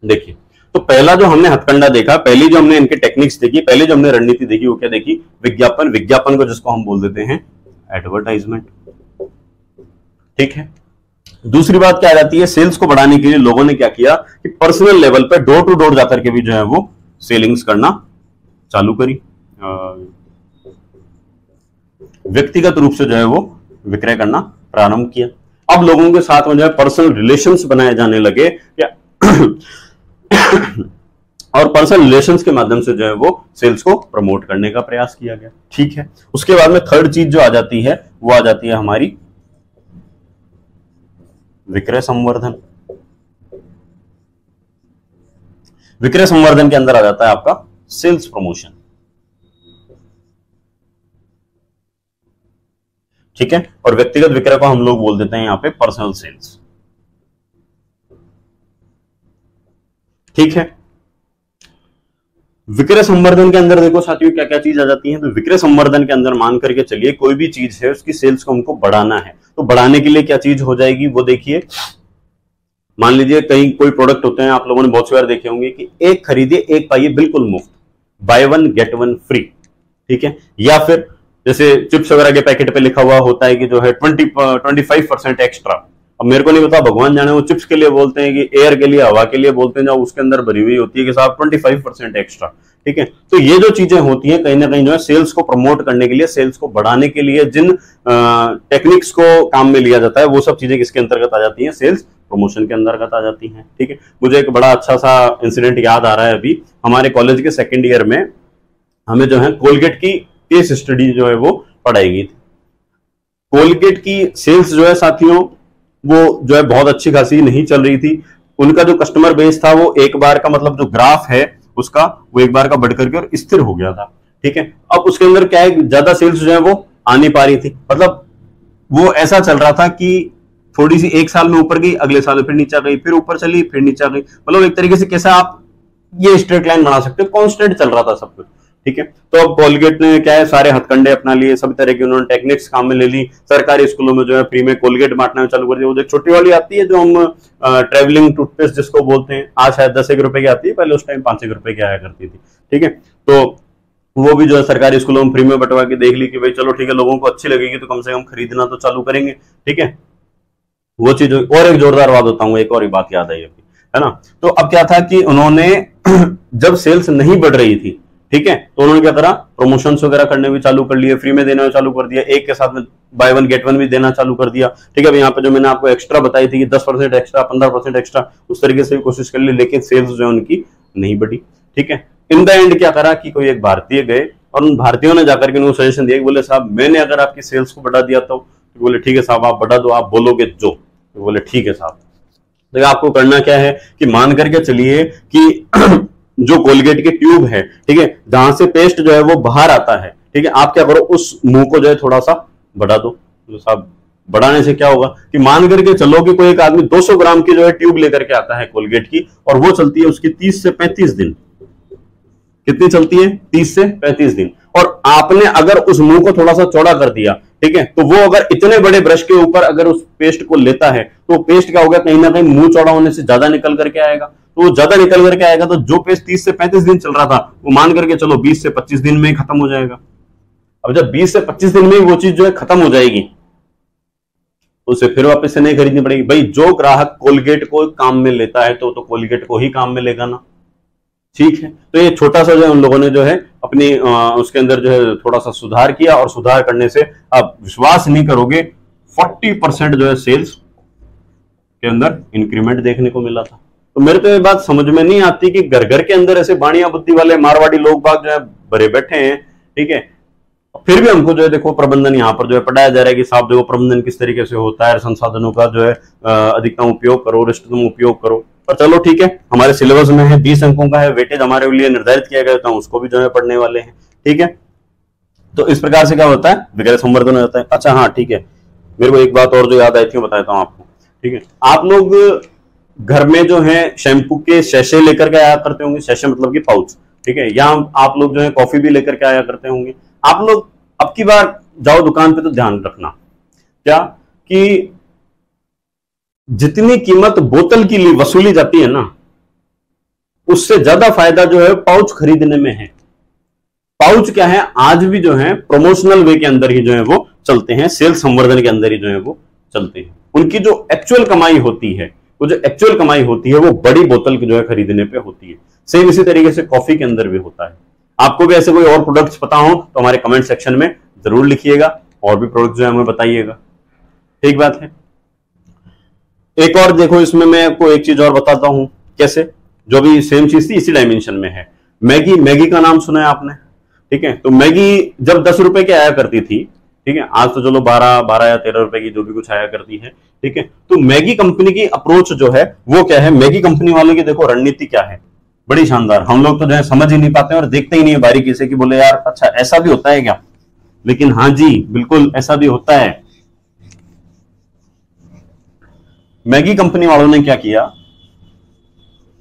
देखिए तो पहला जो हमने हथकंडा देखा, पहली जो हमने इनके टेक्निक्स देखी, पहले जो हमने रणनीति देखी वो क्या देखी, विज्ञापन को जिसको हम बोल देते हैं एडवर्टाइजमेंट, ठीक है। दूसरी बात क्या आ जाती है, सेल्स को बढ़ाने के लिए लोगों ने क्या किया कि पर्सनल लेवल पे डोर टू डोर जाकर के भी जो है वो सेलिंग्स करना चालू करी, व्यक्तिगत रूप से जो है वो विक्रय करना प्रारंभ किया। अब लोगों के साथ में जो है पर्सनल रिलेशंस बनाए जाने लगे और पर्सनल रिलेशंस के माध्यम से जो है वो सेल्स को प्रमोट करने का प्रयास किया गया, ठीक है। उसके बाद में थर्ड चीज जो आ जाती है वो आ जाती है हमारी विक्रय संवर्धन। विक्रय संवर्धन के अंदर आ जाता है आपका सेल्स प्रमोशन, ठीक है। और व्यक्तिगत विक्रय को हम लोग बोल देते हैं यहां पे पर्सनल सेल्स, ठीक है। विक्रय संवर्धन के अंदर देखो साथियों क्या क्या चीज आ जाती है। तो विक्रय संवर्धन के अंदर मान करके चलिए कोई भी चीज है उसकी सेल्स को हमको बढ़ाना है, तो बढ़ाने के लिए क्या चीज हो जाएगी वो देखिए, मान लीजिए कहीं कोई प्रोडक्ट होते हैं, आप लोगों ने बहुत सी बार देखे होंगे कि एक खरीदिए एक पाइए बिल्कुल मुफ्त, by one get one free, ठीक है। या फिर जैसे चिप्स वगैरह के पैकेट पे लिखा हुआ होता है कि जो है 25% एक्स्ट्रा। अब मेरे को नहीं पता, भगवान जाने वो चिप्स के लिए बोलते हैं कि एयर के लिए, हवा के लिए बोलते हैं, जब उसके अंदर भरी हुई होती है कि साहब 25% एक्स्ट्रा, ठीक है। तो ये जो चीजें होती हैं कहीं ना कहीं जो है सेल्स को प्रमोट करने के लिए, सेल्स को बढ़ाने के लिए जिन टेक्निक्स को काम में लिया जाता है वो सब चीजें किसके अंतर्गत आ जाती हैं, सेल्स प्रमोशन के अंतर्गत आ जाती हैं, ठीक है। मुझे एक बड़ा अच्छा सा इंसिडेंट याद आ रहा है, अभी हमारे कॉलेज के सेकेंड ईयर में हमें जो है कोलगेट की केस स्टडी जो है वो पढ़ाई गई थी। कोलगेट की सेल्स जो है साथियों वो जो है बहुत अच्छी खासी नहीं चल रही थी। उनका जो कस्टमर बेस था वो एक बार का मतलब जो ग्राफ है उसका वो एक बार का बढ़ करके और स्थिर हो गया था, ठीक है। अब उसके अंदर क्या है, ज्यादा सेल्स जो है वो आ नहीं पा रही थी, मतलब वो ऐसा चल रहा था कि थोड़ी सी एक साल में ऊपर गई, अगले साल में फिर नीचे गई, फिर ऊपर चली, फिर नीचे गई, मतलब एक तरीके से कैसा आप ये स्ट्रेट लाइन बना सकते हो, कॉन्स्टेंट चल रहा था सब कुछ, ठीक है। तो अब कोलगेट ने क्या है सारे हथकंडे अपना लिए, सभी तरह की उन्होंने टेक्निक्स काम में ले ली। सरकारी स्कूलों में जो है फ्री में कोलगेट बांटना चालू कर दिया। वो जो छोटी वाली आती है जो हम ट्रेवलिंग टूथपेस्ट जिसको बोलते हैं, आज शायद 10 रुपए की आती है, पहले उस टाइम 5 रुपए की आया करती थी, ठीक है। तो वो भी जो है सरकारी स्कूलों में फ्री में बंटवा के देख ली कि भाई चलो ठीक है, लोगों को अच्छी लगेगी तो कम से कम खरीदना तो चालू करेंगे, ठीक है। वो चीज और एक जोरदार बात बताऊंगा, एक और बात याद आई अभी, है ना। तो अब क्या था कि उन्होंने जब सेल्स नहीं बढ़ रही थी, ठीक है, तो उन्होंने क्या करा, प्रमोशंस वगैरह करने भी चालू कर लिए, फ्री में देना चालू कर दिया, एक के साथ में बाय वन गेट वन भी देना चालू कर दिया, ठीक है। अब यहाँ पे जो मैंने आपको एक्स्ट्रा बताई थी कि 10% एक्स्ट्रा, 15% एक्स्ट्रा, उस तरीके से भी कोशिश कर ली, लेकिन सेल्स जो है उनकी नहीं बढ़ी, ठीक है। इन द एंड क्या करा कि कोई एक भारतीय गए और उन भारतीयों ने जाकर के उनको सजेशन दिया, बोले साहब मैंने अगर आपकी सेल्स को बढ़ा दिया तो तो बोले ठीक है साहब, आप बढ़ा दो, आप बोलोगे जो। तो बोले ठीक है साहब। तो आपको करना क्या है कि मान करके चलिए कि जो कोलगेट की ट्यूब है, ठीक है, जहां से पेस्ट जो है वो बाहर आता है, ठीक है, आप क्या करो, उस मुंह को जो है थोड़ा सा बढ़ा दो। तो साहब बढ़ाने से क्या होगा कि मान करके चलो कि कोई एक आदमी 200 ग्राम की जो है ट्यूब लेकर के आता है कोलगेट की, और वो चलती है उसकी 30 से 35 दिन। कितनी चलती है? 30 से 35 दिन। और आपने अगर उस मुंह को थोड़ा सा चौड़ा कर दिया, ठीक है, तो वो अगर इतने बड़े ब्रश के ऊपर अगर उस पेस्ट को लेता है, तो पेस्ट क्या होगा, कहीं ना कहीं मुंह चौड़ा होने से ज्यादा निकल करके आएगा। तो वो ज्यादा निकल करके आएगा, तो जो पेस्ट 30 से 35 दिन चल रहा था, वो मान करके चलो 20 से 25 दिन में ही खत्म हो जाएगा। अब जब 20 से 25 दिन में ही वो चीज जो है खत्म हो जाएगी, तो उसे फिर वापस से नहीं खरीदनी पड़ेगी। भाई जो ग्राहक कोलगेट को काम में लेता है तो कोलगेट को ही काम में लेगा ना, ठीक है। तो ये छोटा सा जो है उन लोगों ने जो है अपनी उसके अंदर जो है थोड़ा सा सुधार किया, और सुधार करने से आप विश्वास नहीं करोगे 40% जो है सेल्स के अंदर इंक्रीमेंट देखने को मिला था। तो मेरे तो ये बात समझ में नहीं आती कि घर घर के अंदर ऐसे बाणिया बुद्धि वाले मारवाड़ी लोग बाग जो है भरे बैठे हैं, ठीक है, फिर भी हमको जो है देखो प्रबंधन यहाँ पर जो है पढ़ाया जा रहा है कि साहब देखो प्रबंधन किस तरीके से होता है, संसाधनों का जो है अधिकतम उपयोग करो, इष्टतम उपयोग करो। पर चलो ठीक है, हमारे सिलेबस में है 20 अंकों का है वेटेज हमारे लिए निर्धारित किया गया था, उसको भी जो है पढ़ने वाले हैं, ठीक है। तो इस प्रकार से क्या होता है, विक्रय संवर्धन हो जाता है। अच्छा हाँ ठीक है, मेरे को एक बात और जो याद आई थी बताता हूँ आपको, ठीक है। आप लोग घर में जो है शैम्पू के शैशे लेकर के आया करते होंगे, शैशे मतलब कि पाउच, ठीक है, या आप लोग जो है कॉफी भी लेकर के आया करते होंगे। आप लोग अब की बार जाओ दुकान पे तो ध्यान रखना क्या कि जितनी कीमत बोतल की वसूली जाती है ना, उससे ज्यादा फायदा जो है पाउच खरीदने में है। पाउच क्या है, आज भी जो है प्रमोशनल वे के अंदर ही जो है वो चलते हैं, सेल्स संवर्धन के अंदर ही जो है वो चलते हैं। उनकी जो एक्चुअल कमाई होती है, वो जो एक्चुअल कमाई होती है वो बड़ी बोतल की जो है खरीदने पे होती है। सेम इसी तरीके से कॉफी के अंदर भी होता है। आपको भी ऐसे कोई और प्रोडक्ट्स पता हो तो हमारे कमेंट सेक्शन में जरूर लिखिएगा, और भी प्रोडक्ट जो है हमें बताइएगा, ठीक बात है। एक और देखो, इसमें मैं आपको एक चीज और बताता हूं कैसे, जो भी सेम चीज थी इसी डायमेंशन में है। मैगी, मैगी का नाम सुना है आपने, ठीक है। तो मैगी जब 10 रुपए की आया करती थी, ठीक है, आज तो चलो 12 या 13 रुपए की जो भी कुछ आया करती है, ठीक है। तो मैगी कंपनी की अप्रोच जो है वो क्या है, मैगी कंपनी वालों की देखो रणनीति क्या है, बड़ी शानदार। हम लोग तो जो है समझ ही नहीं पाते और देखते ही नहीं है बारीकी से कि बोले यार अच्छा ऐसा भी होता है क्या, लेकिन हाँ जी बिल्कुल ऐसा भी होता है। मैगी कंपनी वालों ने क्या किया,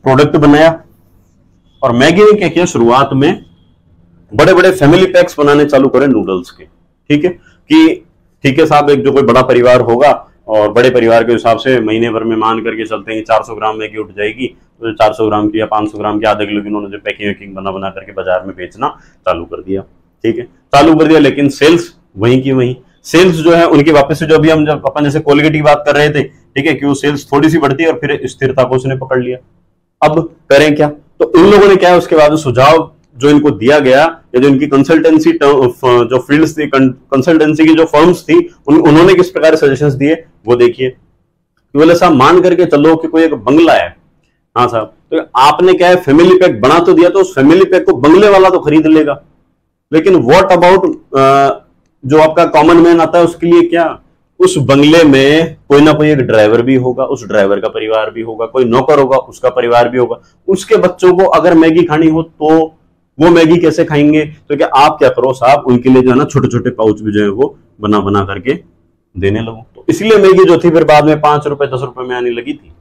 प्रोडक्ट बनाया, और मैगी ने क्या किया, शुरुआत में बड़े बड़े फैमिली पैक्स बनाने चालू करे नूडल्स के, ठीक है, कि ठीक है साहब, एक जो कोई बड़ा परिवार होगा और बड़े परिवार के हिसाब से महीने भर में मान करके चलते हैं 400 ग्राम मैगी उठ जाएगी, तो 400 ग्राम की या 500 ग्राम की आधे किलो की उन्होंने जो पैकिंग वैकिंग बना करके बाजार में बेचना चालू कर दिया, ठीक है, चालू कर दिया। लेकिन सेल्स वहीं की वहीं, सेल्स जो है उनकी वापस से, जो अभी हम जब अपन जैसे कोलगेट की बात कर रहे थे, ठीक है, कि वो सेल्स थोड़ी सी बढ़ती है और फिर स्थिरता को उसने पकड़ लिया। अब करें क्या, तो इन लोगों ने क्या है उसके बाद सुझाव जो इनको दिया गया, या जो इनकी कंसल्टेंसी जो फील्ड्स थी, कंसल्टेंसी की जो फर्म्स थी, उन्होंने किस प्रकार सजेशंस दिए वो देखिए। बोले साहब मान करके चलो कि कोई एक बंगला है, हाँ साहब, तो आपने क्या है फैमिली पैक बना तो दिया, तो उस फैमिली पैक को बंगले वाला तो खरीद लेगा, लेकिन व्हाट अबाउट जो आपका कॉमन मैन आता है उसके लिए क्या, उस बंगले में कोई ना कोई एक ड्राइवर भी होगा, उस ड्राइवर का परिवार भी होगा, कोई नौकर होगा उसका परिवार भी होगा, उसके बच्चों को अगर मैगी खानी हो तो वो मैगी कैसे खाएंगे। तो क्या आप क्या करो साहब, उनके लिए जो है ना छोटे छोटे पाउच भी जो है वो बना करके देने लगो। तो इसलिए मैगी जो थी फिर बाद में 5 रुपए 10 रुपए में आने लगी थी,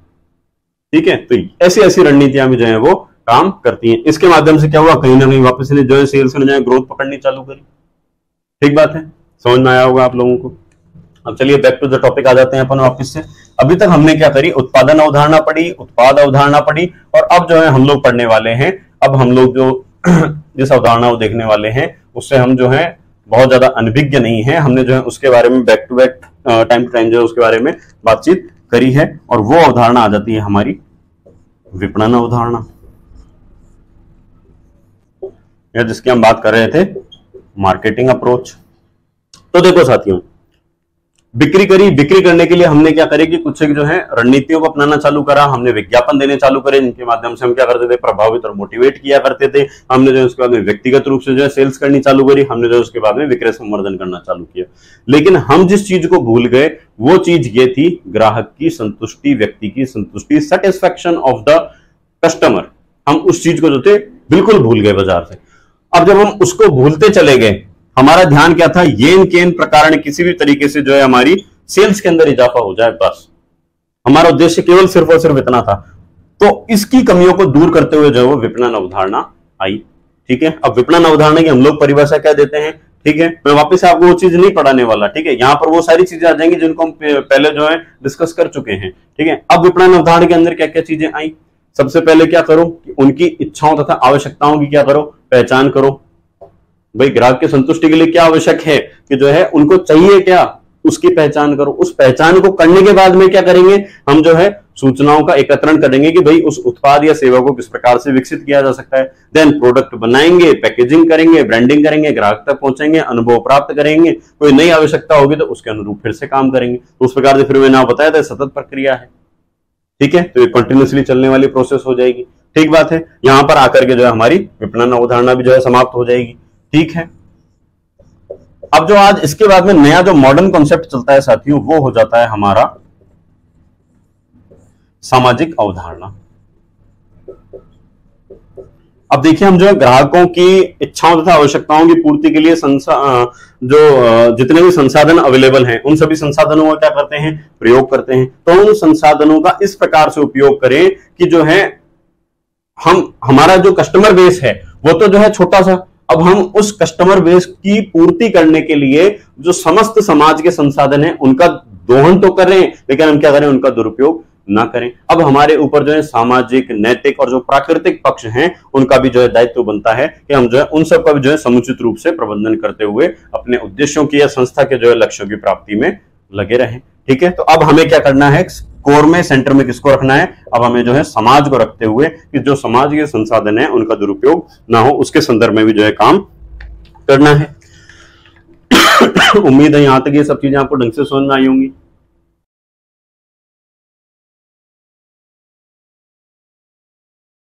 ठीक है। तो ऐसी ऐसी रणनीतियां भी जो है वो काम करती हैं। इसके माध्यम से क्या हुआ, कहीं ना कहीं वापस जो है सेल्स ने जो है ग्रोथ पकड़नी चालू करी, ठीक बात है, समझ में आया होगा आप लोगों को। अब चलिए बैक टू द टॉपिक आ जाते हैं अपन वापस से। अभी तक हमने क्या करी, उत्पादन अवधारणा पढ़ी, उत्पाद अवधारणा पढ़ी, और अब जो है हम लोग पढ़ने वाले हैं, अब हम लोग जो जिस अवधारणा को देखने वाले हैं उससे हम जो है बहुत ज्यादा अनभिज्ञ नहीं है। हमने जो है उसके बारे में back to back time to time जो है उसके बारे में बातचीत करी है, और वो अवधारणा आ जाती है हमारी विपणन अवधारणा, या जिसकी हम बात कर रहे थे मार्केटिंग अप्रोच। तो देखो साथियों, बिक्री करी। बिक्री करने के लिए हमने क्या करे कि कुछ जो है रणनीतियों को अपनाना चालू करा। हमने विज्ञापन देने चालू करे, जिनके माध्यम से हम क्या करते थे, प्रभावित और मोटिवेट किया करते थे। हमने जो उसके बाद में व्यक्तिगत रूप से जो है सेल्स करनी चालू करी। हमने जो उसके बाद में विक्रय संवर्धन करना चालू किया। लेकिन हम जिस चीज को भूल गए वो चीज ये थी, ग्राहक की संतुष्टि, व्यक्ति की संतुष्टि, सेटिस्फैक्शन ऑफ द कस्टमर। हम उस चीज को जो थे बिल्कुल भूल गए बाजार से। अब जब हम उसको भूलते चले गए, हमारा ध्यान क्या था, येन केन प्रकार किसी भी तरीके से जो है हमारी सेल्स के अंदर इजाफा हो जाए, बस हमारा उद्देश्य केवल सिर्फ और सिर्फ इतना था। तो इसकी कमियों को दूर करते हुए जो है वो विपणन अवधारणा आई। ठीक है, अब विपणन अवधारणा की हम लोग परिभाषा क्या देते हैं, ठीक है, मैं वापस से आपको वो चीज नहीं पढ़ाने वाला। ठीक है, यहां पर वो सारी चीजें आ जाएंगी जिनको हम पहले जो है डिस्कस कर चुके हैं। ठीक है, अब विपणन अवधारणा के अंदर क्या क्या चीजें आई। सबसे पहले क्या करो कि उनकी इच्छाओं तथा आवश्यकताओं की क्या करो, पहचान करो। भाई ग्राहक की संतुष्टि के लिए क्या आवश्यक है कि जो है उनको चाहिए क्या, उसकी पहचान करो। उस पहचान को करने के बाद में क्या करेंगे, हम जो है सूचनाओं का एकत्रण करेंगे कि भाई उस उत्पाद या सेवा को किस प्रकार से विकसित किया जा सकता है। देन प्रोडक्ट बनाएंगे, पैकेजिंग करेंगे, ब्रांडिंग करेंगे, ग्राहक तक पहुंचेंगे, अनुभव प्राप्त करेंगे। कोई नई आवश्यकता होगी तो उसके अनुरूप फिर से काम करेंगे। तो उस प्रकार से फिर मैंने आपको बताया था सतत प्रक्रिया है। ठीक है, तो ये कंटिन्यूसली चलने वाली प्रोसेस हो जाएगी। ठीक बात है, यहां पर आकर के जो है हमारी विपणन अवधारणा भी जो है समाप्त हो जाएगी। ठीक है, अब जो आज इसके बाद में नया जो मॉडर्न कॉन्सेप्ट चलता है साथियों, वो हो जाता है हमारा सामाजिक अवधारणा। अब देखिए, हम जो है ग्राहकों की इच्छाओं तथा आवश्यकताओं की पूर्ति के लिए जितने भी संसाधन अवेलेबल हैं, उन सभी संसाधनों का क्या करते हैं, प्रयोग करते हैं। तो उन संसाधनों का इस प्रकार से उपयोग करें कि जो है हमारा जो कस्टमर बेस है वो तो जो है छोटा सा, अब हम उस कस्टमर बेस की पूर्ति करने के लिए जो समस्त समाज के संसाधन हैं उनका दोहन तो कर रहे हैं, लेकिन हम क्या करें, उनका दुरुपयोग ना करें। अब हमारे ऊपर जो है सामाजिक, नैतिक और जो प्राकृतिक पक्ष हैं उनका भी जो है दायित्व बनता है कि हम जो है उन सब का भी जो है समुचित रूप से प्रबंधन करते हुए अपने उद्देश्यों की या संस्था के जो है लक्ष्यों की प्राप्ति में लगे रहें। ठीक है, तो अब हमें क्या करना है, कोर में, सेंटर में किसको रखना है, अब हमें जो है समाज को रखते हुए कि जो समाज के संसाधन है उनका दुरुपयोग ना हो, उसके संदर्भ में भी जो है काम करना है। उम्मीद है यहां तक ये सब चीजें आपको ढंग से समझ में आई होंगी।